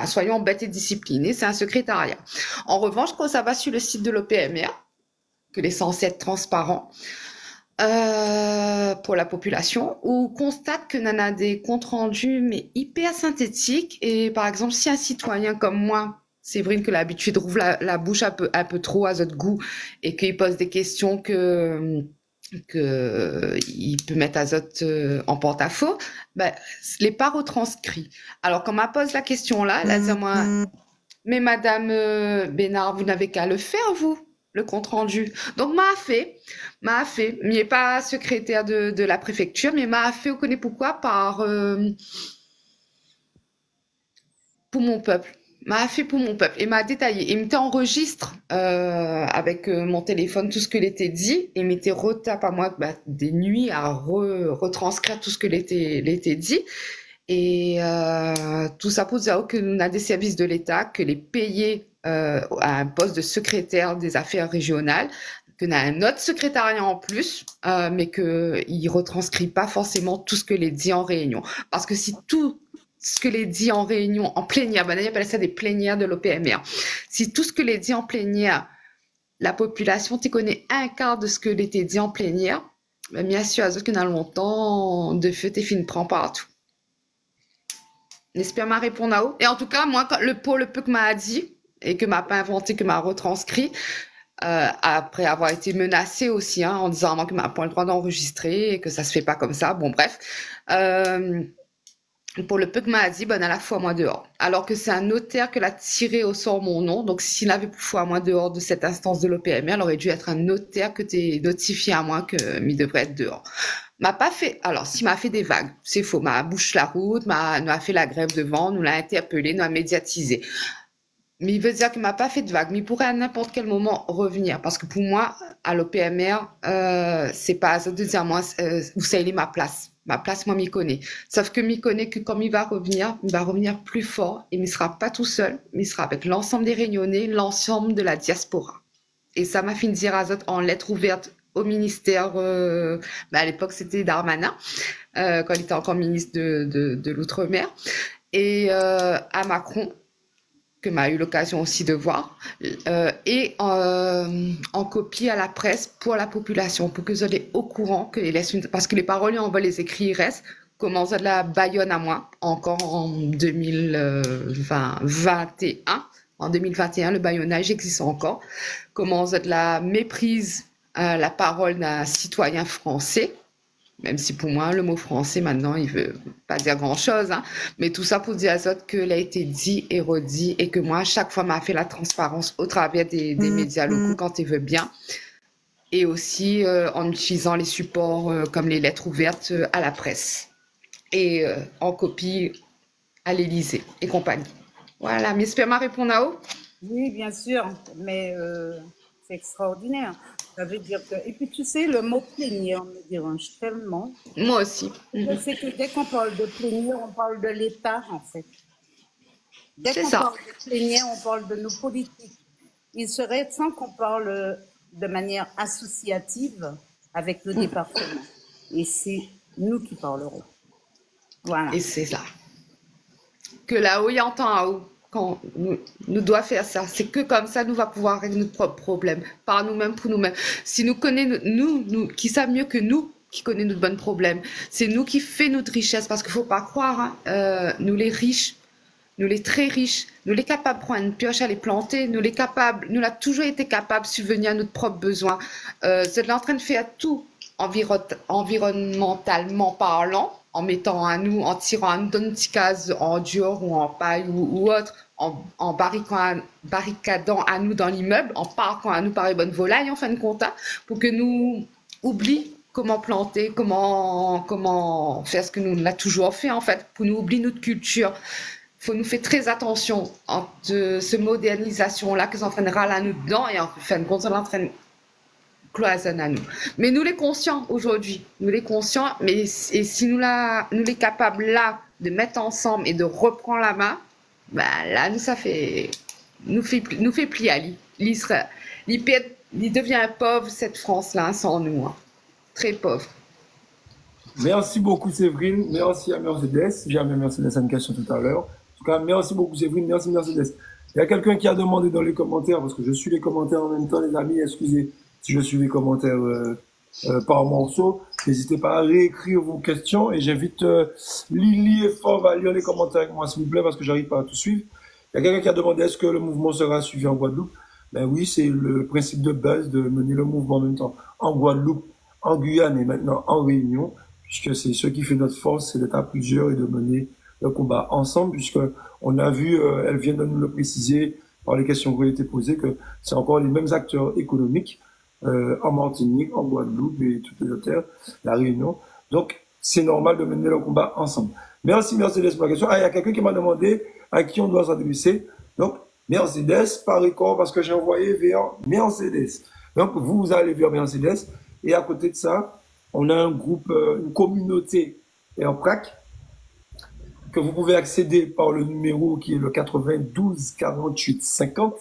Soyons bêtes et disciplinés, c'est un secrétariat. En revanche, quand ça va sur le site de l'OPMR, que est censé être transparent pour la population, on constate que l'on a des comptes rendus mais hyper synthétiques. Et par exemple, si un citoyen comme moi, Séverine, que l'habitude rouvre la bouche un peu trop à notre goût et qu'il pose des questions que il peut mettre Azote en porte-à-faux, ben, les pas retranscrits. Alors, quand m'a pose la question là, elle a dit à moi, mais Madame Bénard, vous n'avez qu'à le faire, vous, le compte rendu. Donc, m'a fait, il n'est pas secrétaire de la préfecture, mais m'a fait, vous connaissez pourquoi, pour mon peuple. M'a fait pour mon peuple et m'a détaillé. Il m'enregistre avec mon téléphone tout ce que l'était dit et m'était retape à moi des nuits à retranscrire tout ce que l'était dit. Et tout ça pour dire que nous avons des services de l'État, que les payés à un poste de secrétaire des affaires régionales, qu'on a un autre secrétariat en plus, mais qu'il ne retranscrit pas forcément tout ce que les dit en réunion. Parce que si tout ce que les dit en réunion, en plénière, on appelle ça des plénières de l'OPMR. Si tout ce que les dit en plénière, la population te connaît un quart de ce que l'était dit en plénière, ben bien sûr, à ce que dans longtemps, de feu, t'es fini prend partout. J'espère m'a répondu à haut. Et en tout cas, moi, pour le peu que m'a dit, et que m'a pas inventé, que m'a retranscrit, après avoir été menacée aussi, hein, en disant moi que m'a pas le droit d'enregistrer, et que ça se fait pas comme ça, bon bref. Pour le peu que m'a dit, ben, à la fois moi dehors. Alors que c'est un notaire que l'a tiré au sort mon nom. Donc, s'il avait pu fois moi dehors de cette instance de l'OPMR, il aurait dû être un notaire que t'es notifié à moi que m'y devrait être dehors. M'a pas fait, alors, s'il m'a fait des vagues, c'est faux. M'a bouche la route, nous a fait la grève devant, nous l'a interpellé, nous a médiatisé. Mais il veut dire qu'il m'a pas fait de vagues, mais il pourrait à n'importe quel moment revenir. Parce que pour moi, à l'OPMR, c'est pas de dire moi, vous savez ma place. Ma place, moi, m'y connais. Sauf que m'y connais que comme il va revenir plus fort. Et il ne sera pas tout seul, mais il sera avec l'ensemble des Réunionnais, l'ensemble de la diaspora. Et ça m'a fait dire Azote en lettre ouverte au ministère, à l'époque c'était Darmanin, quand il était encore ministre de l'Outre-mer, et à Macron, que m'a eu l'occasion aussi de voir, et en copie à la presse pour la population, pour que vous soyez au courant, que les laisse parce que les paroles, on va les écrire, ils restent, comment ça de la Bayonne à moi, encore en 2021. En 2021, le baïonnage existe encore. Comment ça de la méprise la parole d'un citoyen français, même si pour moi, le mot français, maintenant, il veut pas dire grand-chose, hein. Mais tout ça pour dire à Azote qu'il a été dit et redit et que moi, à chaque fois, m'a fait la transparence au travers des médias locaux quand il veut bien. Et aussi en utilisant les supports comme les lettres ouvertes à la presse. Et en copie à l'Élysée et compagnie. Voilà, mais j'espère m'a répondu à haut. Oui, bien sûr, mais c'est extraordinaire. Ça veut dire que... Et puis, tu sais, le mot plénière me dérange tellement. Moi aussi. C'est que dès qu'on parle de plénière, on parle de l'État, en fait. Dès qu'on parle de plénière, on parle de nos politiques. Il serait temps qu'on parle de manière associative avec le département. Et c'est nous qui parlerons. Voilà. Et c'est ça. Que là-haut, il entend à haut. Quand nous doit faire ça, c'est que comme ça nous va pouvoir régler notre propre problème par nous-mêmes pour nous-mêmes. Si nous connaissons nous qui savent mieux que nous qui connaissons notre bon problème, c'est nous qui fait notre richesse parce qu'il faut pas croire nous les riches, nous les très riches, nous les capables de prendre une pioche à les planter, nous l'a toujours été capable de subvenir à notre propre besoin. C'est en train de faire tout environnementalement parlant. En mettant à nous, en tirant à nous dans une petite case en dur ou en paille ou autre, en barricadant à nous dans l'immeuble, en parquant à nous par les bonnes volailles en fin de compte, pour que nous oublions comment planter, comment faire ce que nous l'a toujours fait, en fait, pour nous oublier notre culture. Faut nous faire très attention entre ce modernisation-là qui est en train de râler à nous dedans et en fin de compte, on est en train de cloisonner à nous. Mais nous les conscients aujourd'hui, nous les conscients, mais et si nous les capables là de mettre ensemble et de reprendre la main, bah là, nous fait plier à il devient pauvre cette France-là sans nous, hein. Très pauvre. Merci beaucoup Séverine, merci à Mercedes. J'ai amené Mercedes à une question tout à l'heure. En tout cas, merci beaucoup Séverine, merci Mercedes. Il y a quelqu'un qui a demandé dans les commentaires, parce que je suis les commentaires en même temps, les amis, excusez si je suis les commentaires par morceaux. N'hésitez pas à réécrire vos questions et j'invite Lily et Fauve à lire les commentaires avec moi s'il vous plaît, parce que j'arrive pas à tout suivre. Il y a quelqu'un qui a demandé est-ce que le mouvement sera suivi en Guadeloupe. Ben oui, c'est le principe de base de mener le mouvement en même temps en Guadeloupe, en Guyane et maintenant en Réunion, puisque c'est ce qui fait notre force, c'est d'être à plusieurs et de mener le combat ensemble, puisque on a vu, elle vient de nous le préciser par les questions qui ont été posées, que c'est encore les mêmes acteurs économiques en Martinique, en Guadeloupe et toutes les autres terres, la Réunion. Donc, c'est normal de mener le combat ensemble. Merci Mercedes pour la question. Ah, il y a quelqu'un qui m'a demandé à qui on doit s'adresser. Donc, Mercedes par record parce que j'ai envoyé vers Mercedes. Donc, vous allez vers Mercedes et à côté de ça, on a un groupe, une communauté Airprac que vous pouvez accéder par le numéro qui est le 92 48 50.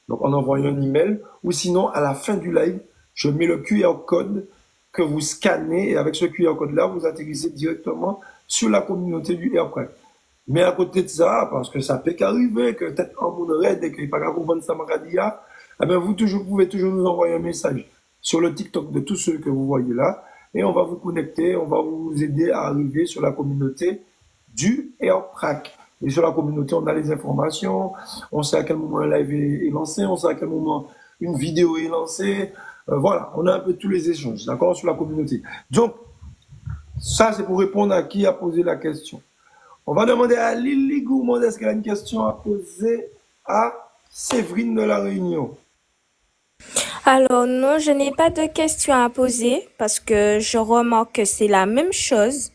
Donc, en envoyant un email ou sinon, à la fin du live, je mets le QR code que vous scannez et avec ce QR code-là, vous atterrissez directement sur la communauté du Airprac. Mais à côté de ça, parce que ça peut qu'arriver, que peut-être en monde raide et qu'il n'y a pas qu'à comprendre ça, Magadia, eh bien, vous pouvez toujours nous envoyer un message sur le TikTok de tous ceux que vous voyez là et on va vous connecter, on va vous aider à arriver sur la communauté du Airprac. Et sur la communauté, on a les informations, on sait à quel moment un live est lancé, on sait à quel moment une vidéo est lancée. Voilà, on a un peu tous les échanges, d'accord, sur la communauté. Donc, ça, c'est pour répondre à qui a posé la question. On va demander à Lily Gourmand, est-ce qu'elle a une question à poser à Séverine de la Réunion? Alors non, je n'ai pas de questions à poser parce que je remarque que c'est la même chose.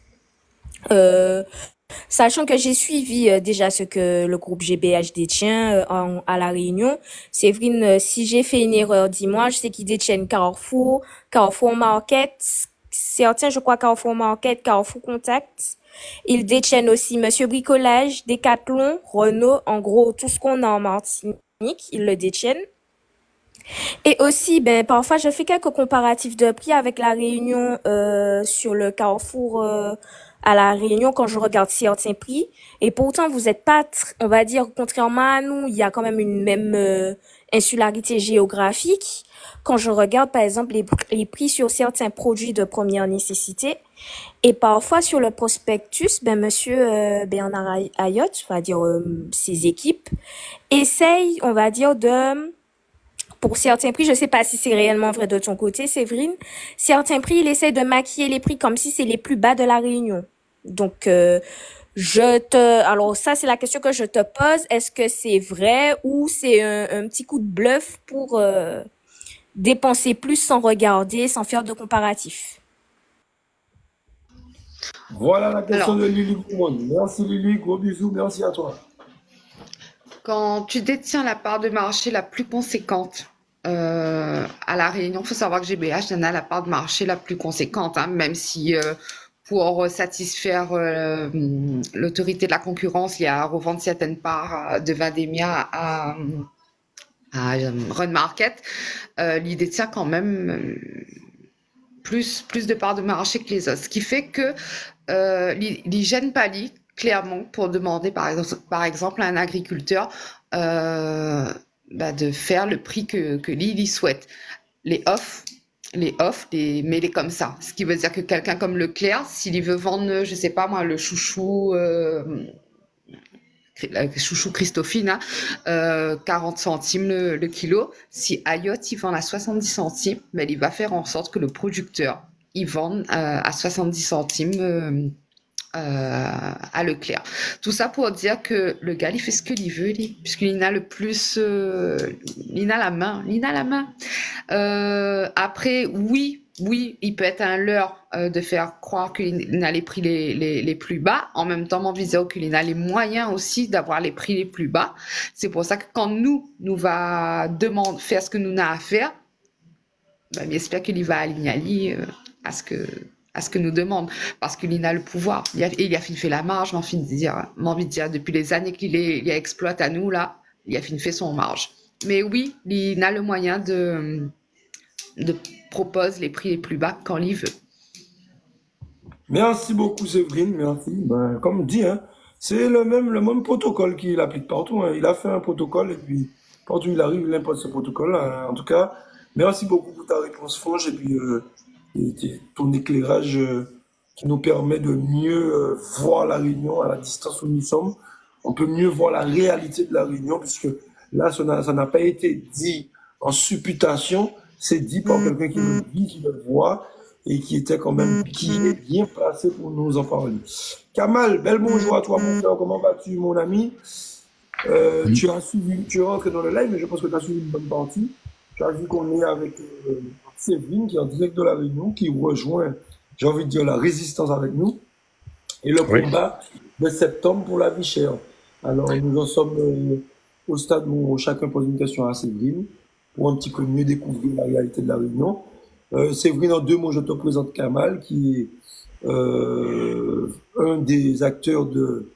Sachant que j'ai suivi déjà ce que le groupe GBH détient à La Réunion. Séverine, si j'ai fait une erreur, dis-moi. Je sais qu'ils détiennent Carrefour, Carrefour Market, certains, je crois, Carrefour Market, Carrefour Contact. Ils détiennent aussi Monsieur Bricolage, Decathlon, Renault, en gros, tout ce qu'on a en Martinique, ils le détiennent. Et aussi, parfois, je fais quelques comparatifs de prix avec La Réunion sur le Carrefour à La Réunion quand je regarde certains prix. Et pourtant, vous n'êtes pas, on va dire, contrairement à nous, il y a quand même une même insularité géographique. Quand je regarde, par exemple, les prix sur certains produits de première nécessité, et parfois sur le prospectus, monsieur Bernard Ayotte, on va dire ses équipes, essayent, on va dire, pour certains prix, je sais pas si c'est réellement vrai de ton côté, Séverine, certains prix, il essaie de maquiller les prix comme si c'est les plus bas de La Réunion. Donc, alors ça, c'est la question que je te pose. Est-ce que c'est vrai ou c'est un petit coup de bluff pour dépenser plus sans regarder, sans faire de comparatif? Voilà la question de Lily Gourmand. Merci Lily, gros bisous, merci à toi. Quand tu détiens la part de marché la plus conséquente à La Réunion, il faut savoir que GBH en a la part de marché la plus conséquente, hein, même si pour satisfaire l'autorité de la concurrence, il y a à revendre certaines parts de Vademia à Run Market, il détient quand même plus de parts de marché que les autres. Ce qui fait que il gêne pas clairement pour demander par exemple à un agriculteur de faire le prix que Lily souhaite. Les offres, mais les comme ça. Ce qui veut dire que quelqu'un comme Leclerc, s'il veut vendre, je sais pas moi, le chouchou Christophine, 40 centimes le kilo. Si Ayotte, il vend à 70 centimes, mais il va faire en sorte que le producteur, il vende à 70 centimes à Leclerc. Tout ça pour dire que le gars, il fait ce qu'il veut, puisqu'il a le plus... il a la main. Après, oui, oui, il peut être un leurre de faire croire qu'il a les prix les plus bas. En même temps, mon viseur qu'il a les moyens aussi d'avoir les prix les plus bas. C'est pour ça que quand nous va demander faire ce que nous avons à faire, ben, j'espère qu'il va aligner à ce que nous demande, parce qu'il a le pouvoir. Il a fait la marge, m'en envie de dire, depuis les années qu'il exploite à nous, là, il a fait son marge. Mais oui, il a le moyen de propose les prix les plus bas quand il veut. Merci beaucoup, Séverine. Merci. Ben, comme dit, hein, c'est le même protocole qu'il applique partout. Hein. Il a fait un protocole et puis partout où il arrive, il impose ce protocole. Hein. En tout cas, merci beaucoup pour ta réponse franche et puis ton éclairage qui nous permet de mieux voir la Réunion à la distance où nous sommes. On peut mieux voir la réalité de la Réunion puisque là, ça n'a pas été dit en supputation, c'est dit par quelqu'un qui le vit, qui le voit et qui était quand même qui est bien placé pour nous en parler. Kamal, bel bonjour à toi, mon frère. Comment vas-tu, mon ami? Tu as suivi, tu es rentré dans le live, mais je pense que tu as suivi une bonne partie. Tu as vu qu'on est avec Séverine, qui est en direct de la Réunion, qui rejoint, j'ai envie de dire, la résistance avec nous, et le combat de septembre pour la vie chère. Alors, nous en sommes au stade où chacun pose une question à Séverine, pour un petit peu mieux découvrir la réalité de la Réunion. Séverine, en 2 mots, je te présente Kamal, qui est un des acteurs de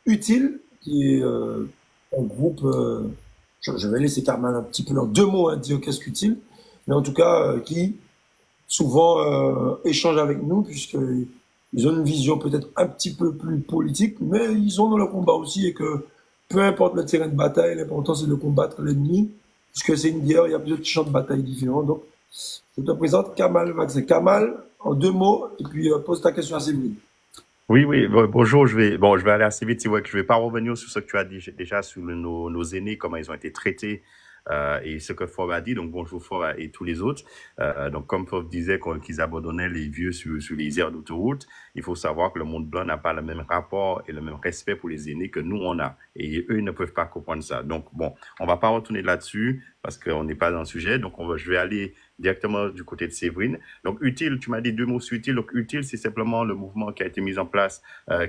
Utile, qui est un groupe, je vais laisser Kamal un petit peu en 2 mots dire qu'est-ce qu'Utile, mais en tout cas, qui souvent échange avec nous, puisqu'ils ont une vision peut-être un petit peu plus politique, mais ils sont dans le combat aussi, et que peu importe le terrain de bataille, l'important c'est de combattre l'ennemi, puisque c'est une guerre, il y a plusieurs champs de bataille différents. Donc, je te présente Kamal Maxé. Kamal, en 2 mots, et puis pose ta question à Séverine. Oui, bonjour, je vais aller assez vite, ouais, que je vais pas revenir sur ce que tu as dit déjà sur nos aînés, comment ils ont été traités, et ce que Ford a dit, donc bonjour Ford et tous les autres. Donc comme Ford disait qu'ils abandonnaient les vieux sur les aires d'autoroute, il faut savoir que le monde blanc n'a pas le même rapport et le même respect pour les aînés que nous on a, et eux ils ne peuvent pas comprendre ça. Donc bon, on va pas retourner là-dessus parce qu'on n'est pas dans le sujet, donc je vais aller directement du côté de Séverine. Donc Utile, tu m'as dit 2 mots sur Utile. Donc Utile, c'est simplement le mouvement qui a été mis en place,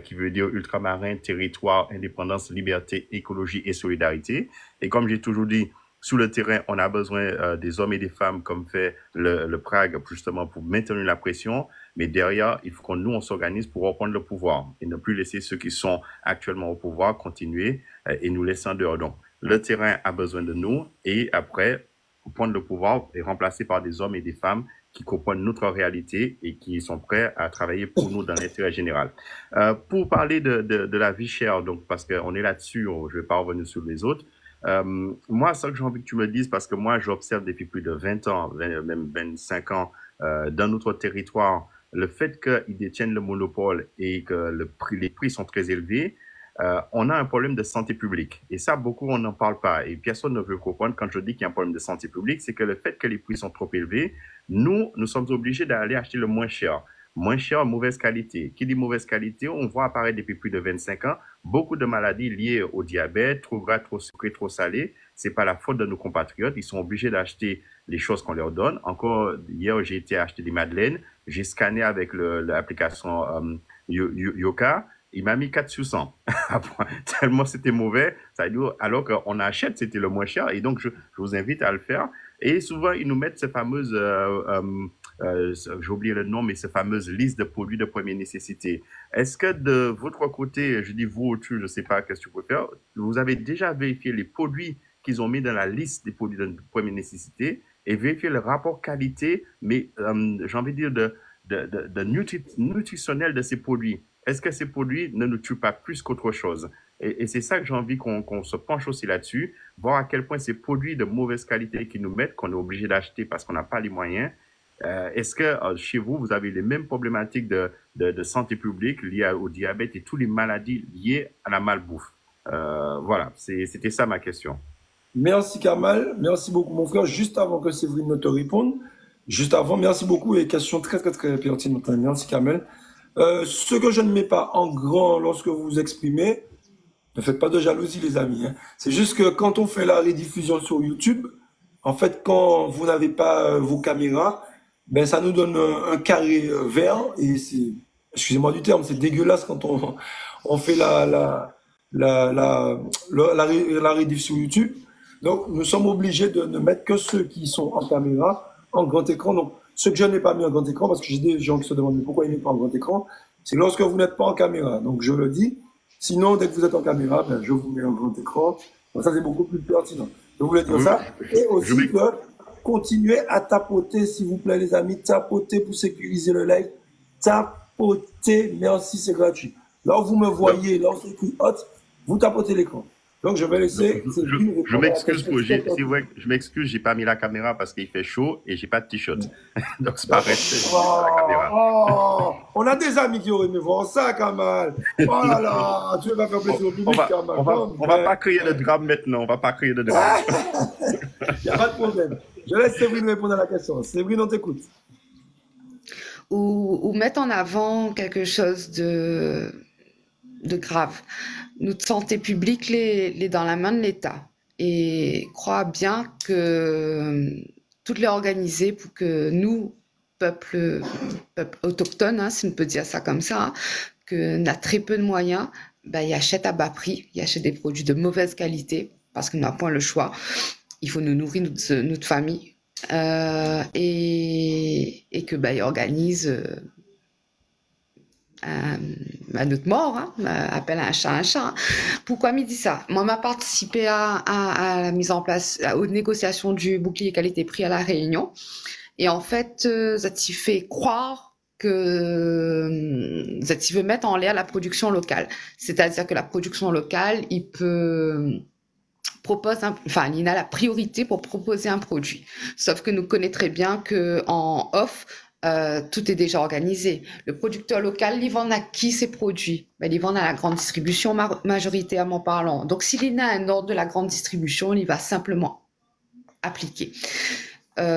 qui veut dire ultramarin, territoire, indépendance, liberté, écologie et solidarité. Et comme j'ai toujours dit, sur le terrain, on a besoin des hommes et des femmes, comme fait le Prague, justement pour maintenir la pression. Mais derrière, il faut qu'on on s'organise pour reprendre le pouvoir et ne plus laisser ceux qui sont actuellement au pouvoir continuer et nous laisser en dehors. Donc, le terrain a besoin de nous et après, prendre le pouvoir est remplacé par des hommes et des femmes qui comprennent notre réalité et qui sont prêts à travailler pour nous dans l'intérêt général. Pour parler de la vie chère, donc parce qu'on est là-dessus, je vais pas revenir sur les autres. Moi, ça que j'ai envie que tu me dises, parce que moi, j'observe depuis plus de 20 ans, même 25 ans, dans notre territoire, le fait qu'ils détiennent le monopole et que les prix sont très élevés, on a un problème de santé publique. Et ça, beaucoup, on n'en parle pas. Et personne ne veut comprendre quand je dis qu'il y a un problème de santé publique, c'est que le fait que les prix sont trop élevés, nous sommes obligés d'aller acheter le moins cher. Moins cher, mauvaise qualité. Qui dit mauvaise qualité, on voit apparaître depuis plus de 25 ans beaucoup de maladies liées au diabète, trop gras, trop sucré, trop salé. C'est pas la faute de nos compatriotes. Ils sont obligés d'acheter les choses qu'on leur donne. Encore hier, j'ai été acheter des madeleines. J'ai scanné avec l'application Yoka. Il m'a mis 4 sur 100. Tellement c'était mauvais. Ça veut dire, alors qu'on achète, c'était le moins cher. Et donc, je vous invite à le faire. Et souvent, ils nous mettent ces fameuses, j'ai oublié le nom, mais ces fameuses listes de produits de première nécessité. Est-ce que de votre côté, je dis vous, je ne sais pas qu'est-ce que tu peux faire, vous avez déjà vérifié les produits qu'ils ont mis dans la liste des produits de première nécessité et vérifié le rapport qualité, mais j'ai envie de dire nutritionnel de ces produits? Est-ce que ces produits ne nous tuent pas plus qu'autre chose? Et c'est ça que j'ai envie qu'on se penche aussi là-dessus, voir à quel point ces produits de mauvaise qualité qu'ils nous mettent, qu'on est obligé d'acheter parce qu'on n'a pas les moyens, est-ce que chez vous, vous avez les mêmes problématiques de santé publique liées au diabète et toutes les maladies liées à la malbouffe? Voilà, c'était ça ma question. Merci Kamal, merci beaucoup mon frère. Juste avant que Séverine ne te réponde, juste avant, merci beaucoup et question très très très pertinente. Merci Kamal. Ce que je ne mets pas en grand lorsque vous vous exprimez, ne faites pas de jalousie les amis. Hein. C'est juste que quand on fait la rediffusion sur YouTube, en fait quand vous n'avez pas vos caméras, ben ça nous donne un carré vert et c'est, excusez-moi du terme, c'est dégueulasse quand on fait la rediff sur YouTube. Donc, nous sommes obligés de ne mettre que ceux qui sont en caméra, en grand écran. Donc, ceux que je n'ai pas mis en grand écran, parce que j'ai des gens qui se demandent mais pourquoi ils n'est pas en grand écran, c'est lorsque vous n'êtes pas en caméra. Donc, je le dis. Sinon, dès que vous êtes en caméra, ben, je vous mets en grand écran. Donc, ça, c'est beaucoup plus pertinent. Je voulais dire ça. Et aussi que continuez à tapoter, s'il vous plaît, les amis. Tapoter pour sécuriser le live. Tapoter. Merci, c'est gratuit. Là où vous me voyez, là où c'est écrit hot, vous tapotez l'écran. Donc, je vais laisser. Je m'excuse je m'excuse, j'ai pas mis la caméra parce qu'il fait chaud et j'ai pas de t-shirt. Donc, c'est pas resté la caméra. On a des amis qui auraient aimé voir ça, Kamal. Oh là là, tu vas faire plaisir au public, Kamal. On va pas créer de drame maintenant, on va pas créer de drame. Il n'y a pas de problème. Je laisse Séverine répondre à la question. Séverine, on t'écoute. Ou mettre en avant quelque chose de grave. Notre santé publique l'est dans la main de l'État. Et crois bien que toutes les organiser pour que nous, peuple autochtone, si on peut dire ça comme ça, que n'a très peu de moyens, ils achètent à bas prix, ils achètent des produits de mauvaise qualité parce qu'on n'a point le choix. Il faut nous nourrir notre famille et que ils organisent à notre mort, appelle un chat. Pourquoi me dit ça? Moi, m'a participé à la mise en place, aux négociations du bouclier qualité-prix à La Réunion. Et en fait, ça t'y fait croire que ça t'y veut mettre en l'air la production locale. C'est-à-dire que la production locale, il a la priorité pour proposer un produit. Sauf que nous connaissons très bien que en off, tout est déjà organisé. Le producteur local, il vend à qui ses produits? Il vend à la grande distribution majoritairement parlant. Donc, s'il y a un ordre de la grande distribution, il va simplement appliquer.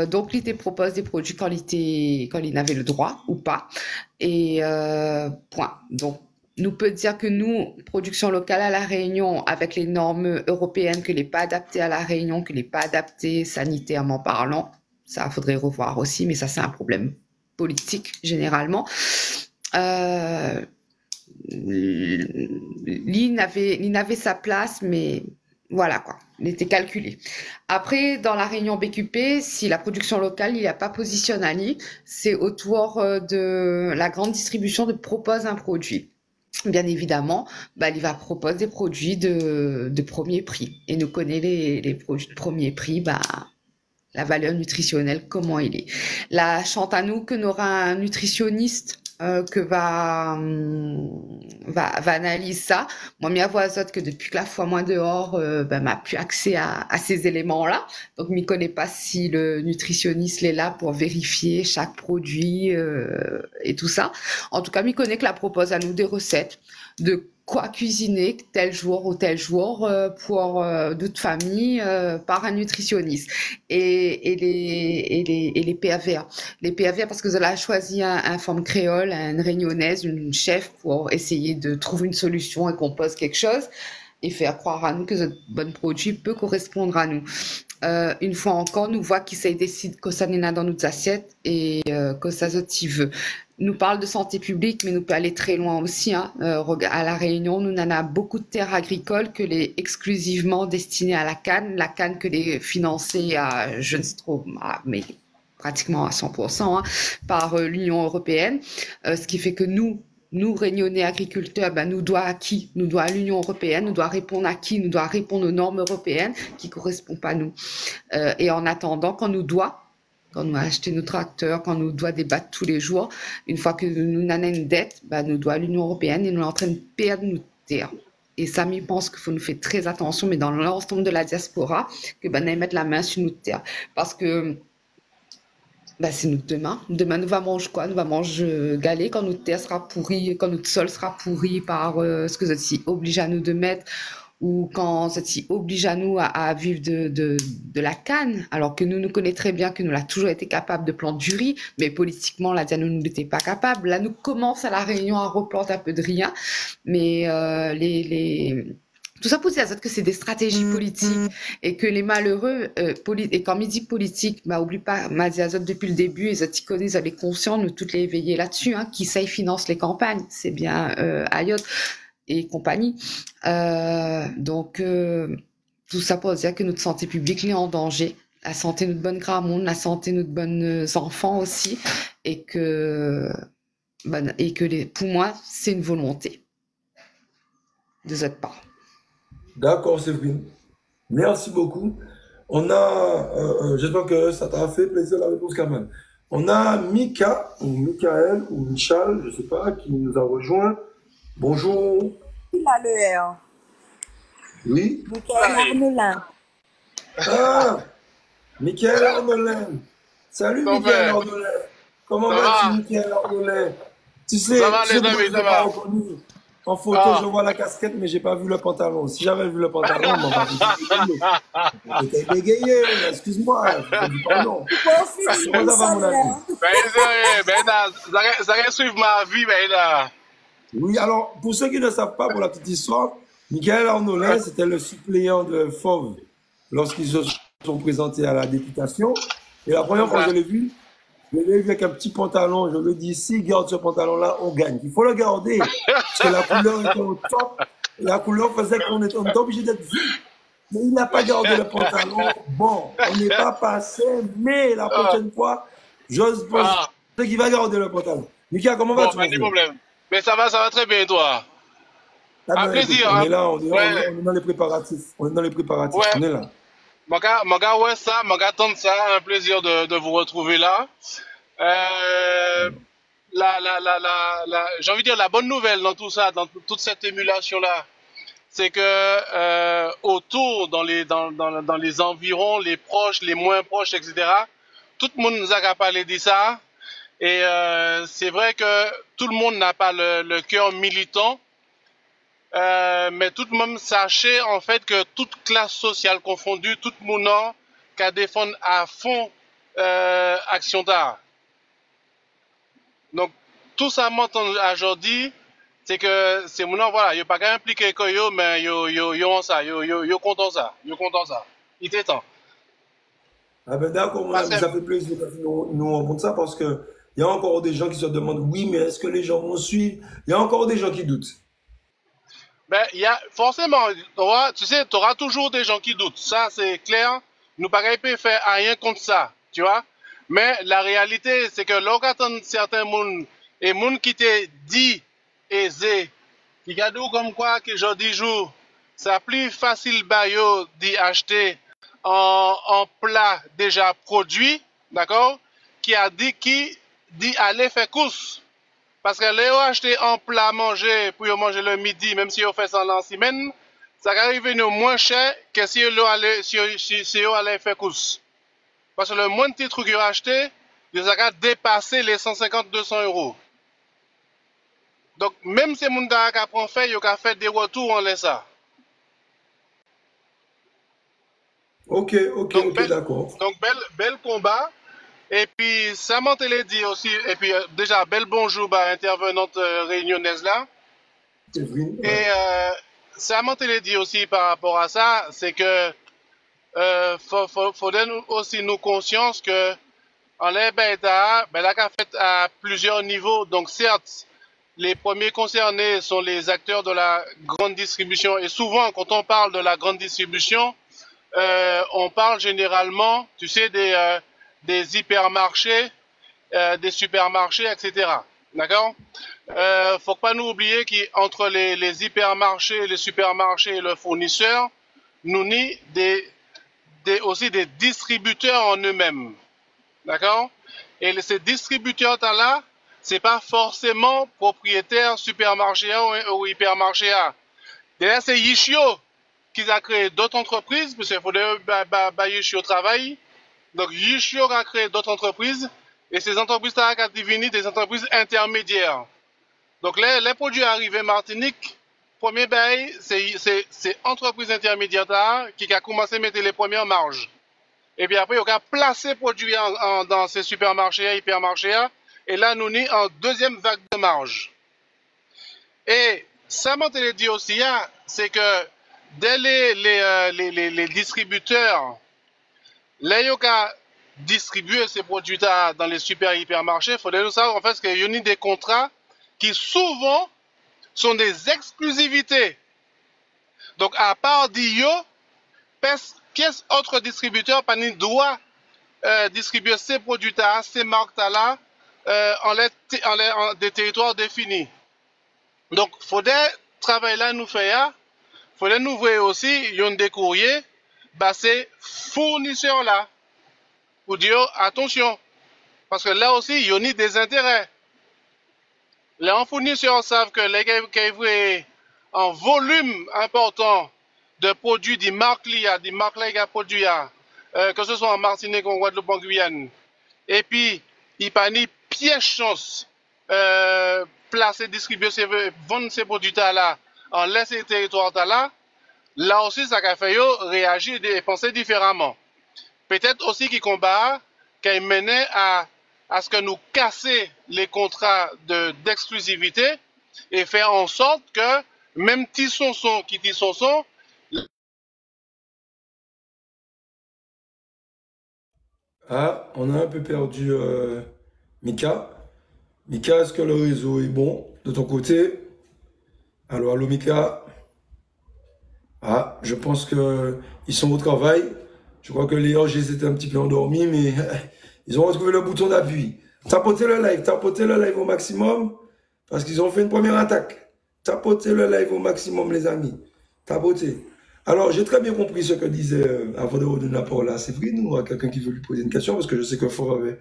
Donc, il te propose des produits quand il avait le droit ou pas. Et point. Donc, nous peut dire que nous, production locale à La Réunion, avec les normes européennes, que n'est pas adaptée à La Réunion, que n'est pas adaptée sanitairement parlant, ça faudrait revoir aussi, mais ça c'est un problème politique généralement. Il n'avait sa place, mais voilà quoi, il était calculé. Après, dans la Réunion BQP, si la production locale, il n'y a pas positionné, c'est autour de la grande distribution de propose un produit. Bien évidemment, il va proposer des produits de premier prix. Et nous connaissons les produits de premier prix, la valeur nutritionnelle, comment il est. La chante à nous que n'aura un nutritionniste que va analyser ça. Moi, m'y avoue que depuis que la fois moins dehors, m'a plus accès à ces éléments-là. Donc, m'y connais pas si le nutritionniste est là pour vérifier chaque produit et tout ça. En tout cas, m'y connais que la propose à nous des recettes de quoi cuisiner tel jour ou tel jour pour d'autres familles par un nutritionniste et les PAVR. Les PAVR parce que vous avez choisi un forme créole, une réunionnaise, une chef pour essayer de trouver une solution et qu'on pose quelque chose et faire croire à nous que ce bon produit peut correspondre à nous. Une fois encore, nous voit qui ça décide que ça n'est pas dans notre assiette et que ça se veut. Nous parle de santé publique, mais nous peut aller très loin aussi. À La Réunion, nous en avons beaucoup de terres agricoles que les exclusivement destinées à la canne que les financées à, je ne sais trop, mais pratiquement à 100% par l'Union européenne. Ce qui fait que nous, réunionnais agriculteurs, nous doit à qui? Nous doit à l'Union européenne, nous doit répondre à qui? Nous doit répondre aux normes européennes qui correspondent pas à nous. Et en attendant, quand nous a acheté nos tracteurs, quand nous doit débattre tous les jours, une fois que nous avons une dette, nous doit à l'Union européenne et nous sommes en train de perdre nos terres. Et ça, je pense qu'il faut nous faire très attention, mais dans l'ensemble de la diaspora, que nous mettre la main sur nos terres. Parce que c'est nous demain. Demain, nous allons manger quoi? Nous allons manger galet quand notre terre sera pourrie, quand notre sol sera pourri par ce que ceci oblige à nous de mettre, ou quand ceci oblige à nous à vivre de la canne, alors que nous connaissons très bien que nous avons toujours été capables de planter du riz, mais politiquement, là, nous n'étions pas capables. Là, nous commençons à La Réunion à replanter un peu de rien, mais tout ça pour dire que c'est des stratégies politiques et que les malheureux, et quand il dit politique, bah, oublie pas, m'a dit Azot depuis le début, les Aticodés, ils avaient conscience, nous toutes les éveiller là-dessus, hein, qui ça, ils financent les campagnes, c'est bien Ayot et compagnie. Donc, tout ça pour dire que notre santé publique est en danger, la santé de notre bonne grand monde, la santé de nos bonnes enfants aussi, et que pour moi, c'est une volonté de votre part. D'accord, Séverine. Merci beaucoup. On a, j'espère que ça t'a fait plaisir la réponse quand même. On a Mika, ou Michael, ou Michal, je ne sais pas, qui nous a rejoint. Bonjour. Il a le R. Oui. Michael Arnolin. Ah, Michael Arnolin. Salut, Michael Arnolin. Comment vas-tu, Michael Arnolin? Tu sais, ça va, je les amis, ça va. En photo, je vois la casquette, mais j'ai pas vu le pantalon. Si j'avais vu le pantalon, on m'aurait dit j'étais bégayé, excuse-moi. Pardon. Comment ça va, mon ami? Ça reste suivre ma vie, là. Oui, alors, pour ceux qui ne savent pas, pour la petite histoire, Michael Arnolin, c'était le suppléant de Fauve lorsqu'ils se sont présentés à la députation. Et la première fois que je l'ai vu avec un petit pantalon, je lui dis, si garde ce pantalon-là, on gagne. Il faut le garder, parce que la couleur était au top, et la couleur faisait qu'on était obligé d'être vu. Mais il n'a pas gardé le pantalon. Bon, on n'est pas passé, mais la prochaine fois, j'ose penser qu'il va garder le pantalon. Mika, comment vas-tu? Pas de problème. Mais ça va très bien, toi. Un plaisir. On est là, on est dans les préparatifs. On est là. Mon gars, ouais, ça, mon gars, tente ça, un plaisir de vous retrouver là. J'ai envie de dire la bonne nouvelle dans tout ça, dans toute cette émulation-là, c'est que autour, dans les environs, les proches, les moins proches, etc., tout le monde nous a parlé de ça. Et c'est vrai que tout le monde n'a pas le cœur militant. Mais tout le monde sachez en fait que toute classe sociale confondue, tout le monde qui défend à fond Action d'art. Donc tout ça m'entend aujourd'hui, c'est que c'est mon voilà, yo pas qu'à impliquer que yo, mais yo en ça, yo content ça, Il était temps. Ah ben d'accord, mon ami, ça fait plaisir que nous rencontrons ça parce que il y a encore des gens qui se demandent oui, mais est-ce que les gens vont suivre? Il y a encore des gens qui doutent. Ben, il y a forcément, tu sais, tu auras toujours des gens qui doutent. Ça, c'est clair. Nous, pareil, peut faire rien contre ça, tu vois. Mais la réalité, c'est que lorsqu'on certains monde et monde qui te dit aisé, qui a dit comme quoi que aujourd'hui jour, c'est plus facile bayo d'y acheter en plat déjà produit, d'accord, qui dit aller faire course. Parce que les acheter en plat manger pour manger le midi, même si on fait ça en semaine, ça arrive nous moins cher que si on allait faire course. Parce que le moins de petits trucs qu'ils ont acheté, ils ont dépassé les 150-200 euros. Donc, même si les gens qui ont fait, ils ont fait des retours en laissant. Ok, d'accord. Donc, bel combat. Et puis, ça m'a dit aussi, et puis déjà, bel bonjour à intervenante réunionnaise là. Et ça m'a dit aussi par rapport à ça, c'est que faut aussi nous conscience que en l'Ebeda, ben là qu'a fait à plusieurs niveaux. Donc certes, les premiers concernés sont les acteurs de la grande distribution. Et souvent, quand on parle de la grande distribution, on parle généralement, tu sais, des hypermarchés, des supermarchés, etc. D'accord? Faut pas nous oublier qu'entre les hypermarchés, les supermarchés et le fournisseur, nous n'y aussi des distributeurs en eux-mêmes. D'accord? Et ces distributeurs-là, c'est pas forcément propriétaire supermarché ou hypermarché. D'ailleurs, c'est Yishio qui a créé d'autres entreprises, parce qu'il faudrait Yishio travailler. Donc, Yishio a créé d'autres entreprises, et ces entreprises-là ont devenu des entreprises intermédiaires. Donc, les produits arrivés en Martinique, premier bail, c'est entreprise intermédiaire qui a commencé à mettre les premières marges. Et puis après, on a placé les produits dans ces supermarchés, hypermarchés, et là, nous sommes en deuxième vague de marge. Et ça m'a dit aussi, c'est que dès les distributeurs, là, ils ont distribuer ces produits dans les super hypermarchés, il faudrait nous savoir en fait qu'il y a des contrats qui souvent sont des exclusivités. Donc, à part d'IO, quel autre distributeur doit distribuer ces produits-là, ces marques-là, en des territoires définis. Donc, il faudrait travailler là, nous faire, il faudrait nous voir aussi, il y a des courriers, bah, ces fournisseurs-là, pour dire attention, parce que là aussi, il y a des intérêts. Les fournisseurs savent que les gars en volume important de produits des marques là, produits, que ce soit en Martinique, en Guadeloupe, en Guyane, et puis, il n'y a pas ni pièce chance placer, distribuer, vendre ces produits-là, en laisser les territoires-là, là aussi, ça a fait réagir et penser différemment. Peut-être aussi qu'il combat, qu'il menait à ce que nous casser les contrats d'exclusivité et faire en sorte que même Tissonson qui Tissonson. Ah, on a un peu perdu Mika. Mika, est-ce que le réseau est bon de ton côté? Allô, Mika. Ah, je pense qu'ils sont au travail. Je crois que les OG étaient un petit peu endormis, mais ils ont retrouvé le bouton d'appui. Tapotez le live au maximum, parce qu'ils ont fait une première attaque. Tapotez le live au maximum, les amis. Tapotez. Alors, j'ai très bien compris ce que disait, avant de redonner la parole à Séverine, ou à quelqu'un qui veut lui poser une question, parce que je sais que Fort avait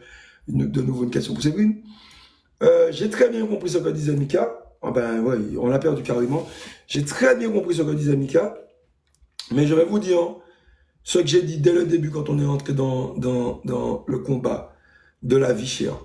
de nouveau une question pour Séverine. J'ai très bien compris ce que disait Mika. Ah ben ouais, on l'a perdu carrément. J'ai très bien compris ce que disait Mika. Mais je vais vous dire ce que j'ai dit dès le début quand on est entré dans le combat de la vie chère.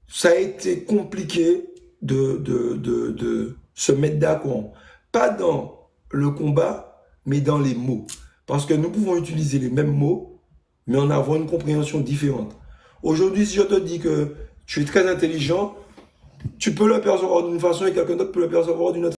Ça a été compliqué de se mettre d'accord. Pas dans le combat, mais dans les mots. Parce que nous pouvons utiliser les mêmes mots, mais en avoir une compréhension différente. Aujourd'hui, si je te dis que tu es très intelligent, tu peux le percevoir d'une façon et quelqu'un d'autre peut le percevoir d'une autre